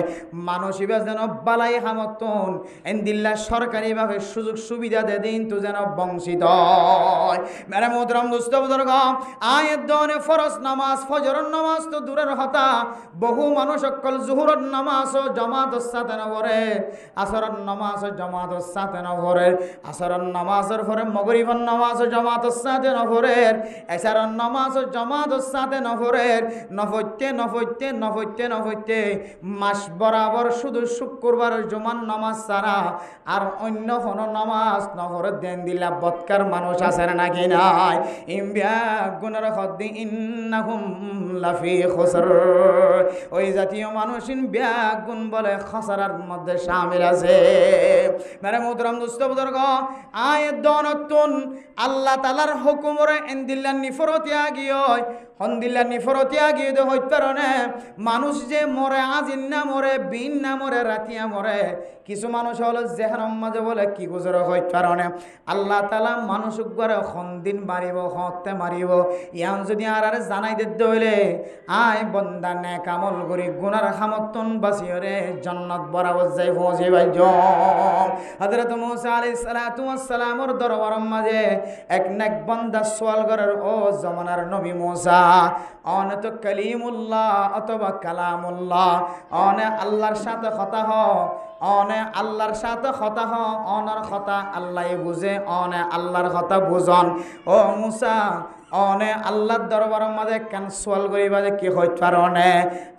মানুষ এবার যেন বালাই হামতন এন্দিল্লা সরকারিভাবে সুযোগ সুবিধা দে দিন তো যেন বংশিত হয় মেরে মোহতরম দোস্ত বুজুর্গ আয়াত দনে ফরজ নামাজ ফজরের নামাজ তো দূরের কথা বহু মানুষ সকল জোহরের নামাজ ও জামাতের সাথে না পড়ে আসরের নামাজ ও জামাতের সাথে না পড়ে আসরের নামাজের পরে মাগরিবের নামাজ ও জামাতের সাথে না পড়ে এশারের নামাজ ও জামাতের সাথে না পড়ে নফইতে মাস বরাবর শুধু শুক্রবার জুমার নামাজ ছাড়া আর অন্য কোনো নামাজ নফরে দেন দিলা বৎকার মানুষ আছে নাকি নাই ইমবিয়া গুনার খদ্দি ইন্নাহুম লাফি খুসর ওই জাতীয় মানুষ ইমবিয়া গুণ বলে খসরার মধ্যে শামিল আছে মেরে মুহতারাম দোস্ত বুজুর্গ আয়াত দনতুন আল্লাহ তাআলার হুকুমরে ইনদিল্লা নিফরতিয়া গিয় হন্দিল্লা নিফরতিয়া গিয়ে দে হইতারনে মানুষ যে মরে আজিন না মরে বিন না মরে রাতিয়া মরে কিছু মানুষ হলো জেহানম মাঝে বলে কি গুজর হইতারনে আল্লাহ তাআলা মানুষ গরে হন্দিন মারিব হতে মারিব ইয়ান যদি আর জানাই দিতে হইলে আয় বন্দা নেক আমল করি গুনার খামতন বাসিরে জান্নাত বরাবর যাই পৌঁছে ভাইজ হযরত মূসা আলাইহিস সালাতু ওয়াস সালামের দরবারের মাঝে এক নেক বান্দা সওয়াল করার ও জামানার নবী মূসা অনে তো কালিমুল্লাহ অথবা কালামুল্লাহ অনে আল্লাহর সাথে কথা হ অনে আল্লাহর সাথে কথা হ অনার কথা আল্লাহ বুঝে অনে আল্লাহর কথা বুঝন ও মূসা অনে আল্লাহর দরবারের মাঝে কান সোয়াল করিবা যে কি হইত পারনে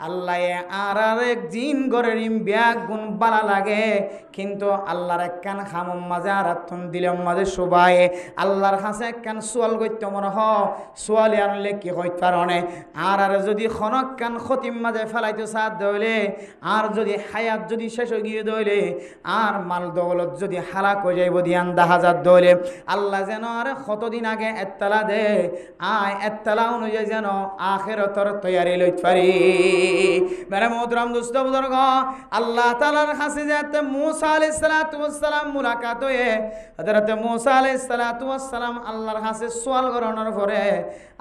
আল্লাহ আর এক জিন গরের ব্যাগ গুণ বালা লাগে কিন্তু আল্লাহর এক কান খামম মাঝে আর আত্মন দিলম মাঝে সবাই আল্লাহর কাছে এক কান সোয়াল করতে মনে হ সোয়ালি আনলে কি হইত পারনে আর যদি খনক কান খতিম মাঝে ফেলাইতে সাথ দইলে আর যদি হায়াত যদি শেষ হয়ে গিয়ে দইলে আর মাল দৌলত যদি হালাক হয়ে যাইব দিয়ান 10,000 দইলে আল্লাহ যেন আর কতদিন আগে এত্তালা দে আয় এত্তালা অনুযায়ী যেন আখিরাতের তৈয়ারি লইতে পারি মেরে মুহতারাম দোস্ত বুজুর্গ আল্লাহ তাআলার কাছে যেতে মূসা আলাইহিস সালাতু ওয়াস সালাম মুলাকাত হয়ে হযরত মূসা আলাইহিস সালাতু ওয়াস সালাম আল্লাহর কাছে সওয়াল করানোর পরে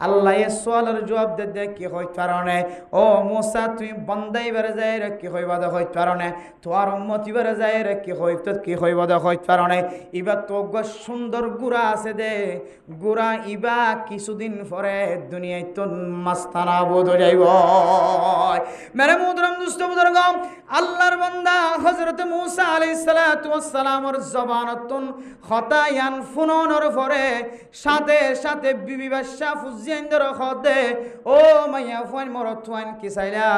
আল্লাহ এই সওয়ালের জবাব দে কি হইত পারনে ও মূসা তুই বন্দাই বেরে যায় রে কি হইবা দে হইত পারনে তোর উম্মতি বেরে যায় রে কি হইত কি হইবা দে হইত পারনে ইবা তো সুন্দর গুড়া আছে দে গুড়া ইবা কিছুদিন পরে দুনিয়ায় তো মাস্তানা বোধ যাইব মেরে মুহতারাম দোস্ত বুজুর্গ আল্লাহর বান্দা হযরত মূসা আলাইহিস সালাতু ওয়াস সালামের জবানতুন খতায়ান ফুননের পরে সাথে সাথে বিবি বাদশা ফুজিয়ানদের খদে ও মাইয়া ফুয়ান মরতুয়ান কি চাইলা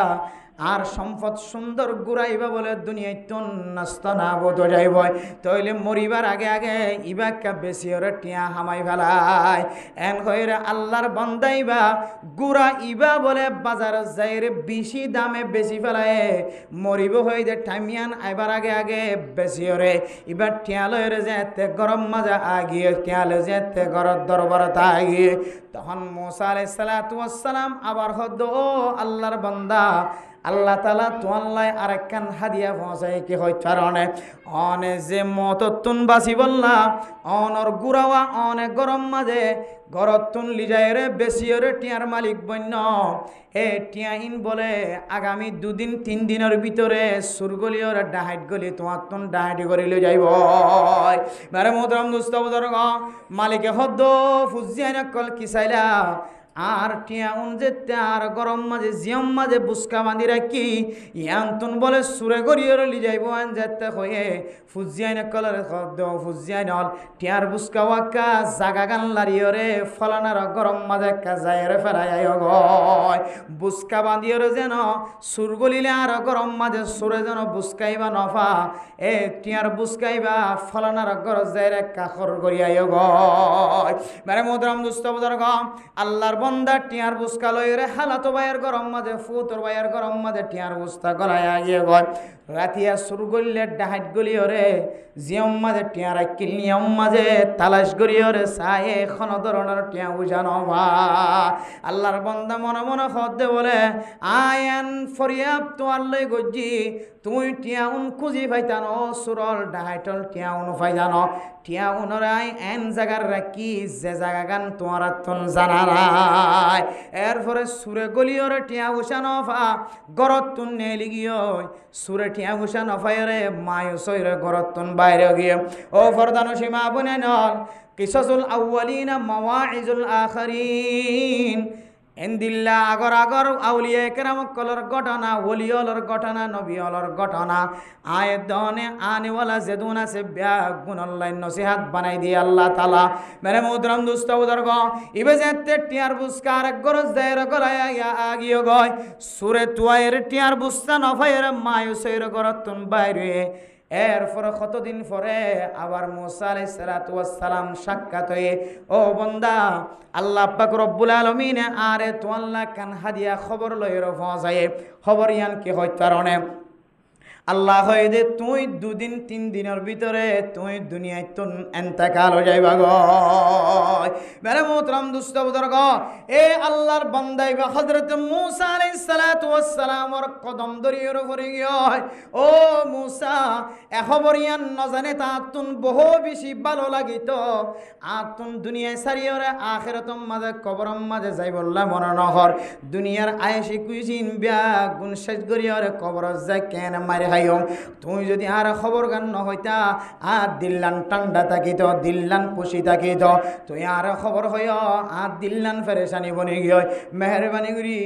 আর সম্পদ সুন্দর গুড়াইবা বলে দুনিয়ায় তো নাস্তা না বোধ যাইব তইলে মরিবার আগে আগে ইবাকা বেশি ওরে টিয়া হামাই ফেলায় এন হইরে আল্লাহর বান্দাইবা গুড়া ইবা বলে বাজার যাইরে বেশি দামে বেশি ফেলায় মরিব হই যে টাইমিয়ান আইবার আগে আগে বেশি ওরে ইবার টিয়া লইরে যেতে গরম মাজা আগিয়ে টিয়া লই যেতে গরর দরবারে তাগিয়ে তখন মূসা আলাইহিস সালাতু ওয়াস সালাম আবার হদ ও আল্লাহর বান্দা আল্লাহ তাআলা তোয়াল্লাই আরেকখান হাদিয়া পৌঁছায় কি হইত পারনে অনে যে মততুন বাসি বললা অনর গুরাওয়া অনে গরম মাঝে গরতুন লিজায়রে বেশিয়রে টিয়ার মালিক বন্য এ টিয়া ইন বলে আগামী 2 দিন 3 দিনের ভিতরে সুরগলিয়র ডাহাইট গলি তোমার তুন ডাহাইটি করে লই যাইব মেরে মুহতারাম দোস্ত বুজুর্গ মালিকে হদ্দ ফুজিয়ানা কল কি চাইলা আর টিয়াউন যে তার গরম মাঝে জিয়ম মাঝে বুসকা বাঁধি রাখি ইয়ান্তন বলে সুরে গড়িয়ে লি যাইব আন যেতে হয়ে ফুজিয়াইন কলরে খদ্দ ফুজিয়াইন হল টিয়ার বুসকা ওয়াক্কা জাগা গান লারিয়রে ফলানার গরম মাঝে কাজায়রে ফেরাই গয় বুসকা বাঁধিয়রে যেন সুর গলিলে আর গরম মাঝে সুরে যেন বুসকাইবা নফা এ টিয়ার বুসকাইবা ফলানার গরজ যাইরে কাখর গড়িয়াই গয় মেরে মোদরাম দুস্ত বুজুর্গ আল্লাহর বন্দা টিয়ার বুসকা লইরে হালাতো ভাইয়ের গরম মাঝে ফুতর ভাইয়ের গরম মাঝে টিয়ার বুস্তা গলায় আগিয়ে গয় রাতিয়া সুর গলিলে ডাহাইট গলিয়রে জিয়ম মাঝে টিয়ার কিলিয়ম মাঝে তালাশ গড়িয়রে সায়ে এখন ধরনের টিয়া বুঝানো ভা আল্লাহর বন্দা মনে মনে খদ্দে বলে আয়ান ফরিয়াব তোমার লই গজ্জি তুই টিয়াউন খুঁজি পাইতানো সুরল ডাহাইটল টিয়াউন পাইজানো টিয়াউনর আই এন জাগার রাখি যে জাগা গান তোমার তন জানা নাই এরপরে সুরে গলিয়রে টিয়া উষানো ফা গরত তুন নেলি গিয়ে সুরে টিয়া উষানো ফাইরে মায়ুসইরে গরত তুন বাইরে গিয়ে ও ফরদানো সীমা বনে নল কিসাসুল আউয়ালিনা মাওয়াইজুল আখিরিন এন্দিল্লা আগর আগর আউলিয়া কেরাম কলর ঘটনা ওলিয়লর ঘটনা নবিয়লর ঘটনা আয়ের দনে আনেওয়ালা যেদুন আছে ব্যাগ গুণল্লাই নসিহাত বানাই দিয়ে আল্লাহ তালা মেরে মুদ্রাম দুস্ত উদর্গ ইবে যেতে টিয়ার বুস্কার গরজ দেয়ের গলায় আগিয়ে গয় সুরে তুয়ায়ের টিয়ার বুস্তা নফাইয়ের মায়ুসের গরতুন বাইরে এরপরে কতদিন পরে আবার মুসা আলাইহিস সালাতু ওয়াস সালাম সাক্ষাৎ হয়ে ও বান্দা আল্লাহ পাক রব্বুল আলামিন আরে তো আল্লাহ কান হাদিয়া খবর লইর পৌঁছায় খবর ইয়ান কি হয় কারণে আল্লাহ হয় দে তুই দুদিন তিন দিনের ভিতরে তুই দুনিয়ায় তুন এন্তেকাল হয়ে যাইবা গো মেরে মোহতরম দুস্ত বুজুর্গ এ আল্লাহর বান্দাই বা হযরত মুসা আলাইহিস সালাতু ওয়াস সালামর কদম দরিয়র উপরে গিয়ে ও মুসা এ খবর ইয়ান ন জানে তা তুন বহু বেশি ভালো লাগিত আর তুন দুনিয়ায় সারিয়রে আখিরাতম মাঝে কবরম মাঝে যাই বললা মনে নহর দুনিয়ার আয়েশি কুইজিন বিয়া গুণ শেষ করিয়রে কবর যাই কেন মারে তুমি যদি আর খবর গান নহইতা আর দিল্লান ঠান্ডা থাকিত দিল্লান খুশি থাকিত তুই আর খবর হয় আর দিল্লান ফেরেশানি বনি গিয়ে মেহরবানি করি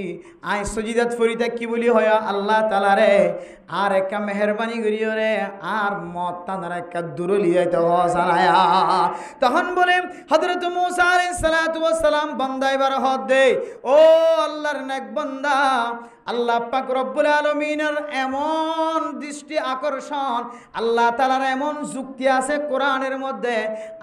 আই সজিদাত ফরিতা কি বলি হয় আল্লাহ তালারে আর একটা মেহরবানি করিও রে আর মত তানার একটা দূরলি যাইতে হসানায়া তখন বলে হযরত মুসা আলাইহিস সালাতু ওয়াস সালাম বান্দা এবার হদ দে ও আল্লাহর নেক বান্দা আল্লাহ পাক রব্বুল আলামিনের এমন দৃষ্টি আকর্ষণ আল্লাহ তাআলার এমন যুক্তি আছে কোরআনের মধ্যে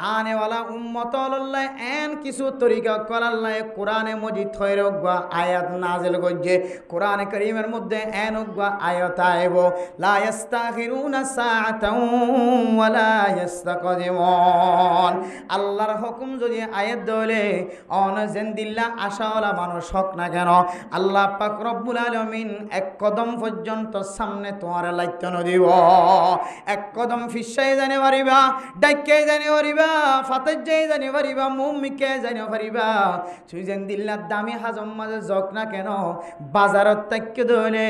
আনেওয়ালা উম্মত আল্লাহ এন কিছু তরিকা কল আল্লাহ কোরআনে মজিদ হইর গা আয়াত নাজিল করছে কোরআনে কারীমের মধ্যে এন গা আয়াত আইব লা ইস্তাখিরুনা সাআতাও ওয়ালা ইস্তাকদিমুন আল্লাহর হুকুম যদি আয়াত দলে অন জিন্দিল্লাহ আশাওয়ালা মানুষ হক না কেন আল্লাহ পাক রব্বুল আলামিন এক কদম পর্যন্ত সামনে তোমার লাইত নদিব এক কদম ফিসাই জানে পারিবা ডাইকে জানে পারিবা ফাতেজ যাই জানে পারিবা মুমিকে জানে পারিবা তুই জিন্দিল্লাহ দামি হাজম মাঝে জক না কেন বাজারত তাক্কে দলে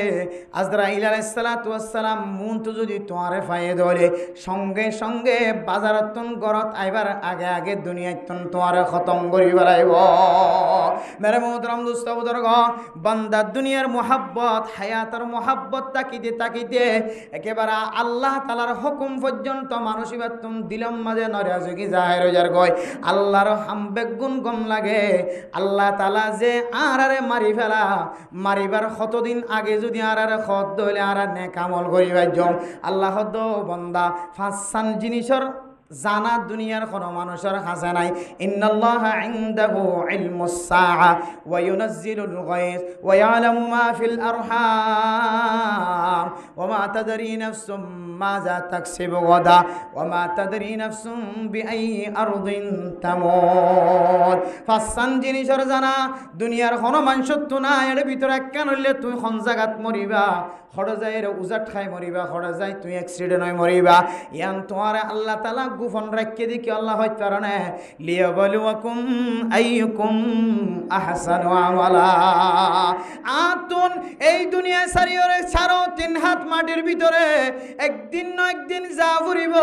আজরাইল আলাইহিস সালাতু ওয়াস সালাম মুনতু যদি তোমারে ফায়ে দলে সঙ্গে সঙ্গে বাজারতন গরত আইবার আগে আগে দুনিয়াতন তোমারে খতম করি বেলাইব মেরে মোহতরম দোস্ত বুজুর্গ বান্দা দুনিয়ার মোহাব্বত হায়াতের মোহাব্বত তাকিতে তাকিতে একেবারে আল্লাহ তাআলার হুকুম পর্যন্ত মানুষিবার তুম দিলম মাঝে নরাজগি জাহের হয়ে যার গয় আল্লাহর হামবেগ গুণ গম লাগে আল্লাহ তাআলা যে আরারে মারি ফেলা মারিবার কতদিন আগে যদি আরারে খত দইলে আর নেক আমল করিবার জম আল্লাহ দো বান্দা ফাঁসান জিনিসের জানা দুনিয়ার কোনো মানুষের কাছে নাই ইন্নাল্লাহা ইনদাহু ইলমুস সাআ ওয়া ইউনাজ্জিলুল গায়স ওয়া ইয়ালামু মা ফিল আরহাম ওয়া মা তাদরি নাফসুম মাযা তাকসিবু গাদা ওয়া মা তাদরি নাফসুম বিআইয়ি আরদিন তামুত ফাসান জিনিসের জানা দুনিয়ার কোনো মানুষের তো না এর ভিতরে কেন হইলে তুই কোন জায়গাত মরিবা খড় যায় উজাট খাই মরিবা খড় যায় তুই অ্যাক্সিডেন্ট হয়ে মরিবা ইয়ান তোমার আল্লাহ তাআলা গোপন রাখিয়ে দেখি আল্লাহ হয় কারণে লিয়াবলুয়াকুম আইয়ুকুম আহসানু আমালা আতুন যখন এই দুনিয়া ছাড়ো 3 হাত মাটির ভিতরে একদিন না একদিন যা ফুরিব,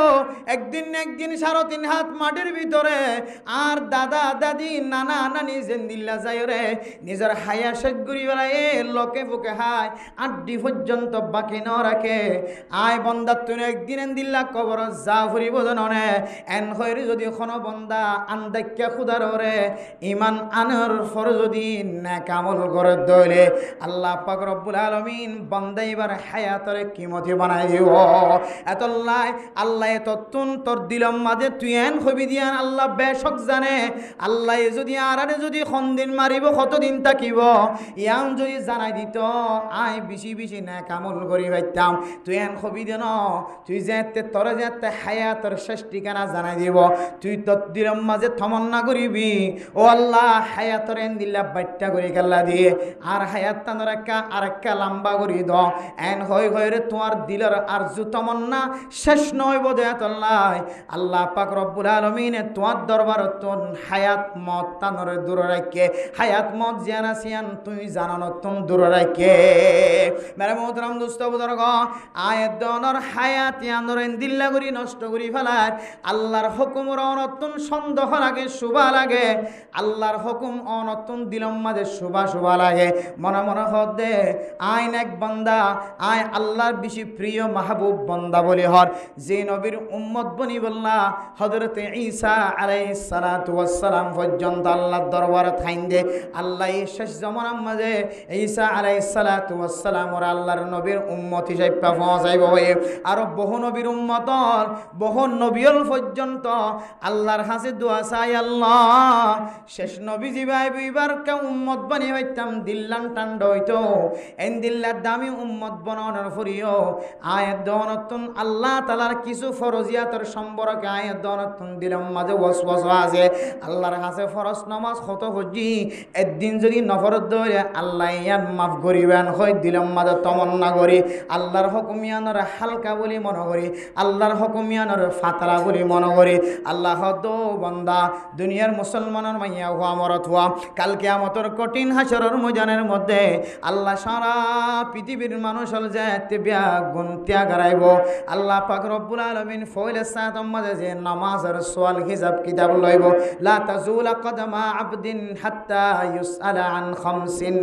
একদিন না একদিন 3.5 হাত মাটির ভিতরে। আর দাদা দাদি নানা নানি জেন্দিল্লা যাই রে নিজের হায়া শেষ করি বেলায় লোকে বুকে হায় আড্ডি পর্যন্ত বাকি ন রাখে। আয় বন্দা তুই একদিন দিল্লা কবর যা ফুরিব জাননে এন হইরে যদি কোনো বন্দা আন্দাক্যা খুদার রে ইমান আনার ফর যদি নেক আমল করে দইলে আল্লাহ পাক রব্বুল আলামিন বান্দা এবার হায়াতরে কিমতি বানাই দিব। এতল্লাই আল্লাহ ততুন তোর দিলম মাঝে তুই এন হবি দিয়ান আল্লাহ বেশক জানে। আল্লাহ যদি আরারে যদি খন্দিন মারিব কতদিন থাকিব ইয়াম যদি জানাই দিত আয় বেশি বেশি নেক আমল করি পাইতাম। তুই এন হবি দেন তুই যেতে তোর যেতে হায়াতর শেষ ঠিকানা জানাই দিব। তুই তোর দিলম মাঝে তমন্না করিবি ও আল্লাহ হায়াতর এন দিল্লা বাট্টা করে গেল্লা দিয়ে আর হায়াত তানোর আরেকটা লম্বা করি দ এন হই রে তোমার দিলের আর জু তমন্না শেষ নয় বোধ আল্লাহ। আল্লাহ পাক রব্বুল আলামিনে তোমার দরবার তুন হায়াত মত তানোর দূর রাখে হায়াত মত জিয়ানা সিয়ান তুই জানানো তুম দূর রাখে। মেরে মোহতরম দোস্ত বুজুর্গ আয়াত দনর হায়াত ইয়ানোর এন দিল্লা করি নষ্ট করি ফেলার আল্লাহর হুকুম অনতুন সন্দেহ লাগে শুভা লাগে আল্লাহর হুকুম অনতুন দিলম মাঝে শুভা শুভা লাগে মনে মনে হদে আইন এক বান্দা আয় আল্লাহর বেশি প্রিয় মাহবুব বান্দা বলি হর যে নবীর উম্মত বনি বললা হযরতে ঈসা আলাইহিস সালাতু ওয়াস সালাম পর্যন্ত আল্লাহর দরবারে থাইন দে আল্লাহ এই শেষ জামানার মাঝে ঈসা আলাইহিস সালাতু ওয়াস সালাম ওর আল্লাহর নবীর উম্মত হিসেবে পৌঁছাইব হয়ে আর বহু নবীর উম্মতর বহু নবীর পর্যন্ত আল্লাহর কাছে দোয়া চাই আল্লাহ শেষ নবী জিবাই বিবার কে উম্মত বানি হইতাম দিল্লান টান্ড হইতো এন দিল্লার দামি উম্মত বনানোর ফরিও আয়াত দনতুন আল্লাহ তাআলার কিছু ফরজিয়াতের সম্পর্কে আয়াত দনতুন দিলাম মাঝে ওয়াসওয়াসা আছে আল্লাহর কাছে ফরজ নামাজ কত হজি একদিন যদি নফরত ধরে আল্লাহ ইয়ান মাফ করিবেন হয় দিলাম মাঝে তমন্না করি আল্লাহর হুকুমিয়ানর হালকা বলি মনে করি আল্লাহর হুকুমিয়ানর ফাতরা বলি মনে করি আল্লাহ দো বান্দা দুনিয়ার মুসলমানের মাইয়া হওয়া মরত হওয়া কাল কিয়ামতের কঠিন হাসরের ময়দানের মধ্যে আল্লাহ সারা পৃথিবীর মানুষ হল যে বিয়া গুণ ত্যাগ হারাইব আল্লাহ পাক রব্বুল আলামিন ফয়লে সাতম মাঝে যে নামাজের সওয়াল হিসাব কিতাব লইব লা তাজুলা কদমা আবদিন হাত্তা ইউসআলা আন খামসিন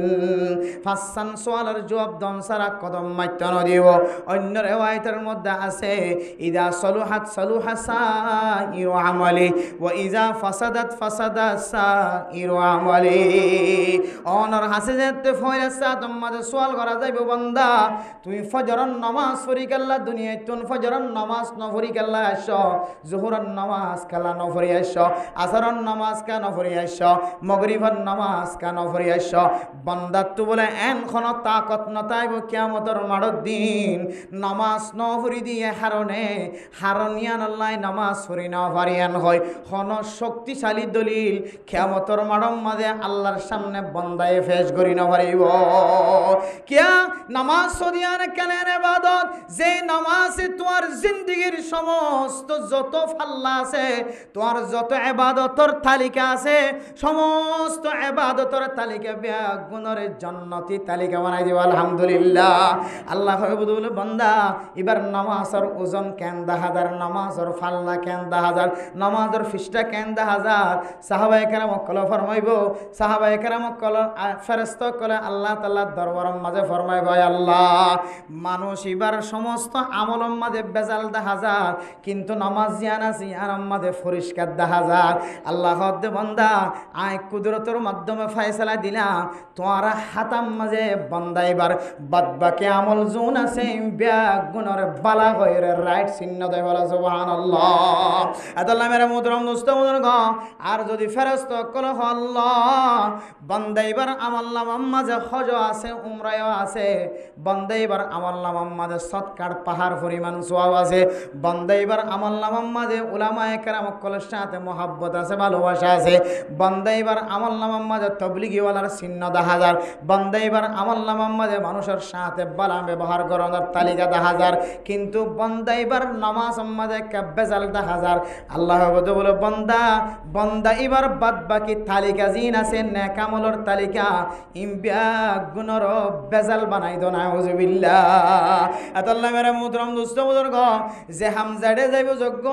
ফাসান সওয়ালের জবাব দন সারা কদম মাইতন দিব অন্য রিওয়ায়াতের মধ্যে আছে ইদা সলুহাত সলুহা সাইরু আমালি ওয়া ইজা ফাসাদাত ফাসাদা সাইরু আমালি অনর হাসে যেতে ফয়লে সাতম মাঝে সওয়াল করা যাইব বান্দা তুই ফজরের নামাজ পড়ি গেল্লা দুনিয়ায় তুন ফজরের নামাজ ন পড়ি গেল্লা আস জোহরের নামাজ কালা ন পড়ি আস আসরের নামাজ কা ন পড়ি আস মাগরিবের নামাজ কা ন পড়ি আস বান্দা তু বলে এন খন তাকত নতাইব কিয়ামতের মাড়র দিন নামাজ ন পড়ি দিয়ে হারনিয়ান আল্লাহ নামাজ পড়ি না পারিয়ান হয় হন শক্তিশালী দলিল কিয়ামতের মাড়র মাঝে আল্লাহর সামনে বান্দায়ে পেশ করি না পারিব কিয়া নামাজ সদিয়ার কেনের ইবাদত যে নামাজে তোমার জিন্দেগীর সমস্ত যত ফাল্লা আছে তোমার যত ইবাদতের তালিকা আছে সমস্ত ইবাদতের তালিকা বিয়া গুণের জান্নাতি তালিকা বানাই দিব আলহামদুলিল্লাহ আল্লাহ বলে বান্দা এবার নামাজের ওজন কেন 10,000 নামাজের ফাল্লা কেন 10,000 নামাজের ফিসটা কেন 10,000 সাহাবায়ে কেরাম কল ফরমাইব সাহাবায়ে কেরাম কল ফেরেশতা কল আল্লাহ তাআলা দরবারের মাঝে ফরমাইব আল্লাহ মানুষ এবার সমস্ত আমলের মাঝে বেজাল 10,000 কিন্তু নামাজ জিয়ানা জিয়ানার মাঝে পরিষ্কার 10,000 আল্লাহ দে বান্দা আয় কুদরতের মাধ্যমে ফয়সালা দিলাম তোমার হাতাম মাঝে বান্দা এবার বাদবাকি আমল জোন আছে ব্যাগ গুণের বালা হয়ে রাইট চিহ্ন দেয় বলা সুবহানাল্লাহ আল্লাহ মেরে মুহতরম দোস্ত বুজুর্গ আর যদি ফেরেশতা কল আল্লাহ বান্দা এবার আমল নামার মাঝে হজ আছে উমরাও আছে বান্দা এবার আমল নামার মাঝে সৎকার পাহাড় পরিমাণ সওয়াব আছে বান্দা এবার আমল নামার মাঝে উলামায়ে কেরাম কলের সাথে মহব্বত আছে ভালোবাসা আছে বান্দা এবার আমল নামার মাঝে তবলিগীওয়ালার চিহ্ন 10,000 বান্দা এবার আমল নামার মাঝে মানুষের সাথে বালা ব্যবহার করানোর তালিকা 10,000 কিন্তু বান্দা এবার নামাজ মাঝে বেজাল 10,000 আল্লাহ বলে বান্দা এবার বাদ বাকি তালিকা জিন আছে নেক আমলের তালিকা ইমবিয়া গুণর বেজাল বানাই দো নাউজুবিল্লাহ। আতাল্লাহ মেরে মুহতারাম দোস্ত বুজুর্গ, যে হামজাড়ে যাইব যোগ্য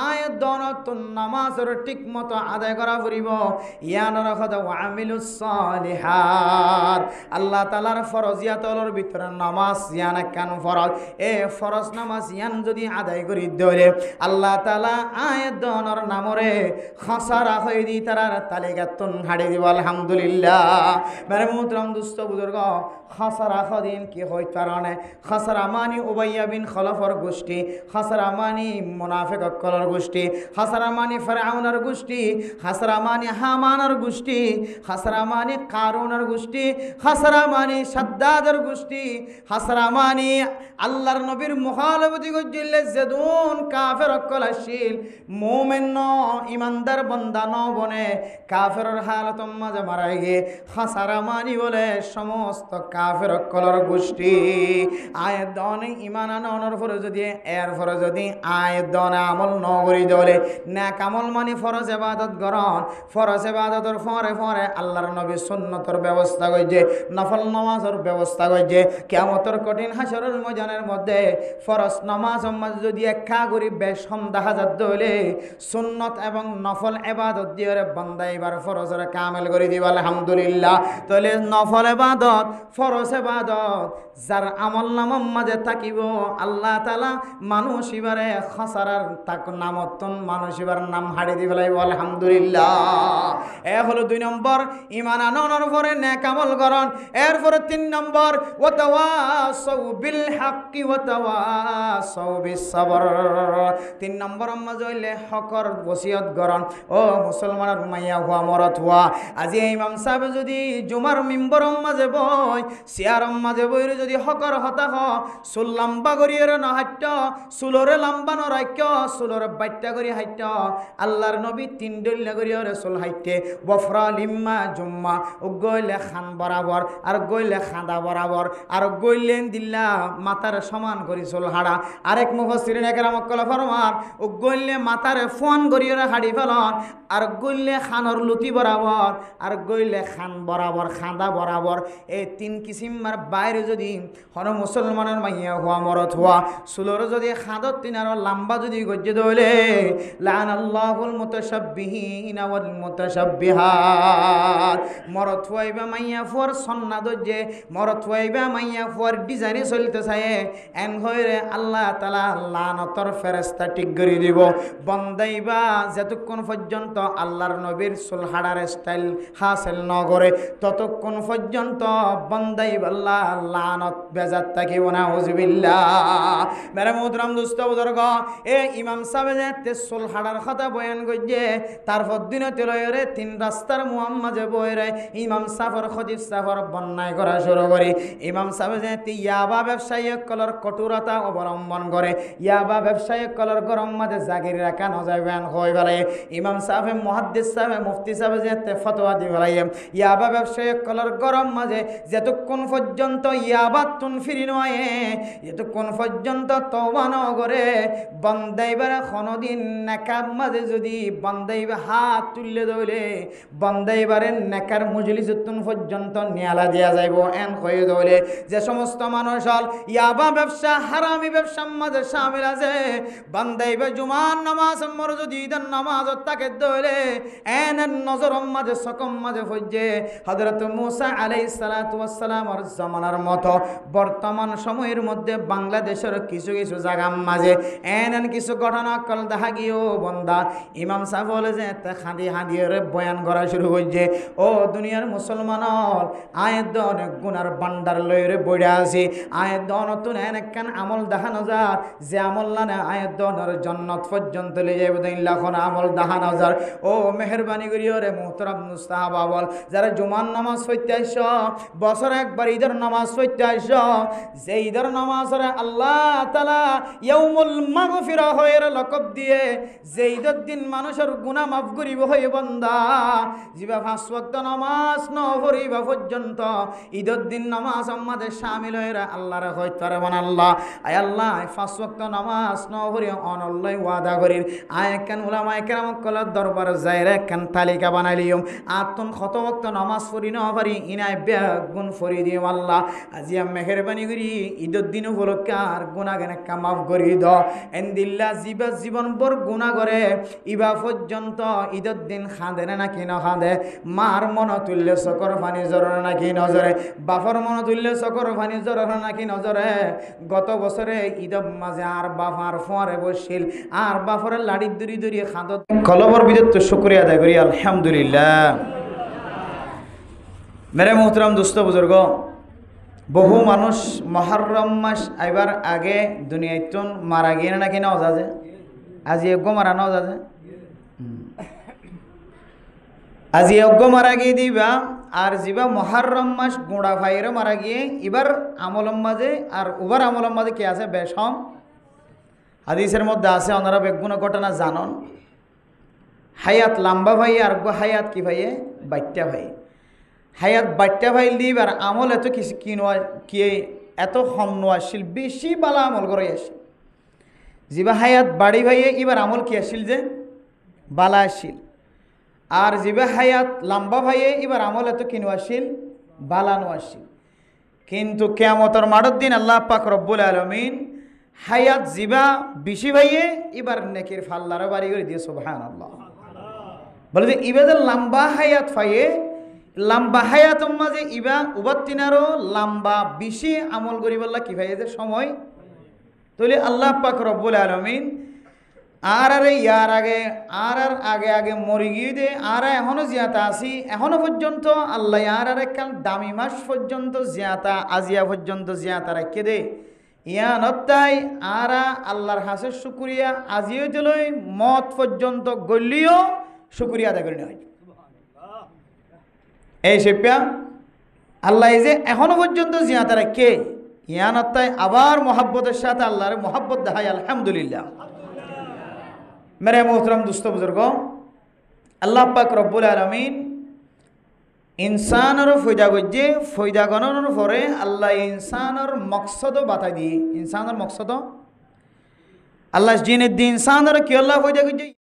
আয়াত দনতুন নামাজের ঠিক মতো আদায় করা ফুরিব ইয়ানর খদা ওয়ামিলুস সালিহাত। আল্লাহ তাআলার ফরজিয়াতর ভিতরে নামাজ ইয়ান কান ফরজ, এ ফরজ নামাজ ইয়ান যদি আদায় করি দরে আল্লাহ তাআলা আয়াত দনর নামরে খাসারা হই দি তারার তালিকাতুন হাড়ি দিব আলহামদুলিল্লাহ। মেরে মুহতারাম দোস্ত বুজুর্গ, খাসারা খদিন কি হই কারণে খাসারা মানি উবাইয়া বিন খলফর গোষ্ঠী, খাসারা মানি মুনাফিক কলর গোষ্ঠী, খাসারা মানি ফিরআউনের গোষ্ঠী, খাসারা মানি হামানের গোষ্ঠী, খাসারা মানি কারুনের গোষ্ঠী, খাসারা মানি সাদ্দাদের গোষ্ঠী, খাসারা মানি আল্লাহর নবীর মুখালফতি গজ্জিলে জেদুন কাফের কলাশিল মুমিন ন ইমানদার বান্দা ন বনে কাফেরের হালত মাঝে মারাই গে খাসারা মানি বলে সমস্ত কাফের কলর গোষ্ঠী। আয়াত দনে ইমান আনানোর পরে যদি এর পরে যদি আয়াত দনে আমল ন করি দলে নেক আমল মানে ফরজ ইবাদত গ্রহণ, ফরজ ইবাদতের পরে পরে আল্লাহর নবী সুন্নতর ব্যবস্থা কইছে, নফল নামাজের ব্যবস্থা কইছে। কিয়ামতের কঠিন হাসরের ময়দানের মধ্যে ফরজ নামাজ যদি একা করি বেশম দেখা যাত হইলে সুন্নত এবং নফল ইবাদত দিয়ে বান্দা এবার ফরজের কামেল করে দিব আলহামদুলিল্লাহ। তাহলে নফল ইবাদত ফরজ ইবাদত যার আমল নামর মাঝে থাকিব আল্লাহ তাআলা মানুষ এবারে খাসারার তাক নামতন মানুষ এবার নাম হাড়ি দি ফেলাইব আলহামদুলিল্লাহ। এ হলো 2 নম্বর ঈমান আনানোর পরে নেক আমল করণ। এরপরে 3 নম্বর ওয়া তাওয়াসাউ বিল হাক্কি ওয়া তাওয়াসাউ বিস সাবর। 3 নম্বর মাঝে হইলে হকর ওসিয়ত করণ। ও মুসলমানের মাইয়া হুয়া মরত হুয়া, আজি ইমাম সাহেব যদি জুমার মিম্বরম মাঝে বই সিয়ারম মাঝে বইরে যদি হকর হতা হ চুল লম্বা করিয়ে নহাট্য চুলরে লম্বা নরাক্য চুলরে বাইট্টা করি হাইট্য আল্লাহর নবী 3 ডল্লা করিয়ে চুল হাইটে বফরা লিম্মা জুম্মা ও গইলে খান বরাবর আর গইলে খাঁদা বরাবর আর গইলেন দিল্লা মাতার সমান করি চুল হাড়া। আরেক মুফাসসিরিন একরাম কলা ফরমান ও গইলে মাতারে ফোন করিয়ে হাড়ি ফেলন আর গইলে খানর লুতি বরাবর আর গইলে খান বরাবর খাঁদা বরাবর। এই 3 কিসিমার বাইরে যদি হন মুসলমানের মাইয়া হুয়া মরত হুয়া চুলর যদি খাঁদত তিনার লম্বা যদি গজ্জে দইলে লানাল্লাহুল মুতাশাব্বিহিনা ওয়াল মুতাশাব্বিহাত। মরত হুয়াইবা মাইয়া ফুয়ার সন্না দজ্জে মরত হুয়াইবা মাইয়া ফুয়ার ডিজাইনে চলতে চায় এন হইরে আল্লাহ তাআলা লানতর ফেরেশতা ঠিক করে দিব। বন্দাইবা যতক্ষণ পর্যন্ত আল্লাহর নবীর চুল হাড়ার স্টাইল হাসিল ন করে ততক্ষণ পর্যন্ত বন্দাইবা আল্লাহ লানত বেজাত থাকিব না নাউজুবিল্লাহ। মেরে মুহতারাম দোস্ত বুজুর্গ, এ ইমাম সাহেব যে চুল হাড়ার কথা বয়ান করছে তারপর দিনে তেলরে 3 রাস্তার মুহাম্মাদে বইরে ইমাম সাফর খতিব সাফর বন্যায় করা শুরু করে। ইমাম সাহেব যে ইয়াবা ব্যবসায়ী কলর কঠোরতা অবলম্বন করে, ইয়াবা ব্যবসায়ী কলর গরম মাঝে জাগির রাখা নজাবেন হয়ে ফেলে। ইমাম সাহেব মুহাদ্দিস সাহেব মুফতি সাহেব যে ফতোয়া দিয়ে ফেলাই ইয়াবা ব্যবসায়ী কলর গরম মাঝে যতক্ষণ পর্যন্ত ইয়াবা তুন ফিরি নয় যতক্ষণ পর্যন্ত তওবা ন করে বন্দাইবার কোনদিন নেকার মাঝে যদি বন্দাইবা হাত তুললে দইলে বন্দাইবারের নেকার মজলিসতুন পর্যন্ত নিয়ালা দিয়া যাইব এন হয়ে দইলে। যে সমস্ত মানুষ হল ইয়াবা ব্যবসা হারামি ব্যবসার মাঝে শামিল আছে বন্দাইবা জুমার নামাজ মর যদি ঈদের নামাজ তাকে দইলে এন নজর মাঝে সকম মাঝে হইছে হযরত মুসা আলাইহিস সালাতু ওয়াস সালামের জামানার মতো বর্তমান সময়ের মধ্যে বাংলাদেশের কিছু কিছু জায়গা মাঝে এন কিছু ঘটনা কল দেখা গিয়েও বন্দা ইমাম সাহেব বলে যে খাদি হাদিয়ে বয়ান করা শুরু হয়েছে। ও দুনিয়ার মুসলমান আয়ের অনেক গুনার বান্ডার লইরে বইরা আছে আয়ের নতুন একখান আমল দেখানো যার যে আমল না আয়ের দনের জন্নত পর্যন্ত লিয়ে যাবে 3 লাখ আমল দেখানো যার। ও মেহরবানি করিও রে মুহতারাম মুস্তাহাবা বল যারা জুমার নামাজ পড়তে আইস বছর একবার ঈদের নামাজ পড়তে আইস যে ঈদের নামাজের আল্লাহ তাআলা ইয়াউমুল মাগফিরা হয়ের লকব দিয়ে যে ঈদের দিন মানুষের গুনাহ মাফ করিব হয়ে বান্দা জিবা 5 ওয়াক্ত নামাজ ন পড়িবা পর্যন্ত ঈদের দিন নামাজ আমাদের শামিল হয়ে আল্লাহর হইতে পারবেন। আল্লাহ আয় আল্লাহ 5 ওয়াক্ত নামাজ ন পড়ি অনল্লাই ওয়াদা করির আয় কেন উলামায়ে কেরাম কলার দরবার যায়রে কেন তালিকা বানাইলিম আতন কত ওয়াক্ত নামাজ পড়ি ন পারি ইনায় গুণ ফরি দিও আল্লাহ আজিয়া মেহেরবানি করি ঈদের দিন উপলক্ষে আর গুণাগান একটা মাফ করি দ এন্দিল্লা জিবা জীবন ভর গুণা করে ইবা পর্যন্ত ঈদের দিন খাঁদে নাকি না খাঁদে মার মন তুললে চকর পানি জরে নাকি নজরে বাপর মন তুললে চকর পানি জরে নাকি নজরে গত বছরে ঈদের মাঝে আর বাপ আর ফোয়ারে বসছিল আর বাপরের লাড়ি দূরি দূরি খাঁদত কলবর বিদত তো শুক্রিয়া আদায় করি আলহামদুলিল্লাহ। মেরে মোহতরম দোস্ত বুজুর্গ, বহু মানুষ মহরম মাস আইবার আগে দুনিয়াতন মারা গিয়ে নাকি না অজাজে আজি যজ্ঞ মারা না অজাজে আজি যজ্ঞ মারা গিয়ে দিবা আর যিবা মহরম মাস গোড়া ভাইয়েরও মারা গিয়ে এবার আমলম মাঝে আর উবার আমলম মাঝে কি আছে বেশম হাদিসের মধ্যে আছে ওনারা বেগুন ঘটনা জানন হায়াত লম্বা ভাই আর হায়াত কি ভাইয়ে বাট্টা ভাই হায়াত বাট্টা ভাই লিব আর আমল এত কিছু কি এত হম আসছিল বেশি বালা আমল করে আসছিল যিবা হায়াত বাড়ি ভাইয়ে এবার আমল কি আসছিল যে বালা আসছিল আর যিবা হায়াত লম্বা ভাইয়ে এবার আমল এত কিনো আসছিল বালানো আসছিল কিন্তু কিয়ামতের মাঠের দিন আল্লাহ পাক রব্বুল আলামিন হায়াত যিবা বেশি ভাইয়ে এবার নেকির ফাল্লারে বাড়ি করে দিয়ে সুবহানাল্লাহ বলে যে ইবা যে লম্বা হায়াত পাইয়ে লম্বা হায়াতের মাঝে ইবা উবাত্তিনারও লম্বা বেশি আমল করি বললা কি ভাই যে সময় তাহলে আল্লাহ পাক রব্বুল আলামিন আর ইয়ার আগে আর আগে আগে মরি গিয়ে দে আর এখনো জিয়াতা আছি এখনো পর্যন্ত আল্লাহ আর কাল দামি মাস পর্যন্ত জিয়াতা আজিয়া পর্যন্ত জিয়াতা রেখে দে ইয়ানতাই আর আল্লাহর হাসের শুকরিয়া আজিও চলই মত পর্যন্ত গলিও শুকরিয়া আদায় করে নেওয়া এই সেপ্যা আল্লাহ যে এখনো পর্যন্ত জিয়াতা রেখে ইয়ানতাই আবার মোহাব্বতের সাথে আল্লাহর মোহাব্বত দেখায় আলহামদুলিল্লাহ। মেরে মোহতরম দুস্থ বুজুর্গ, আল্লাহ পাক রব্বুল আলামিন ইনসানের ফয়দা গজ্জে ফয়দা গণনের পরে আল্লাহ ইনসানের মকসদ বাতা দিয়ে ইনসানের মকসদ আল্লাহ জিনের দিন ইনসানের কি আল্লাহ ফয়দা গজ্জে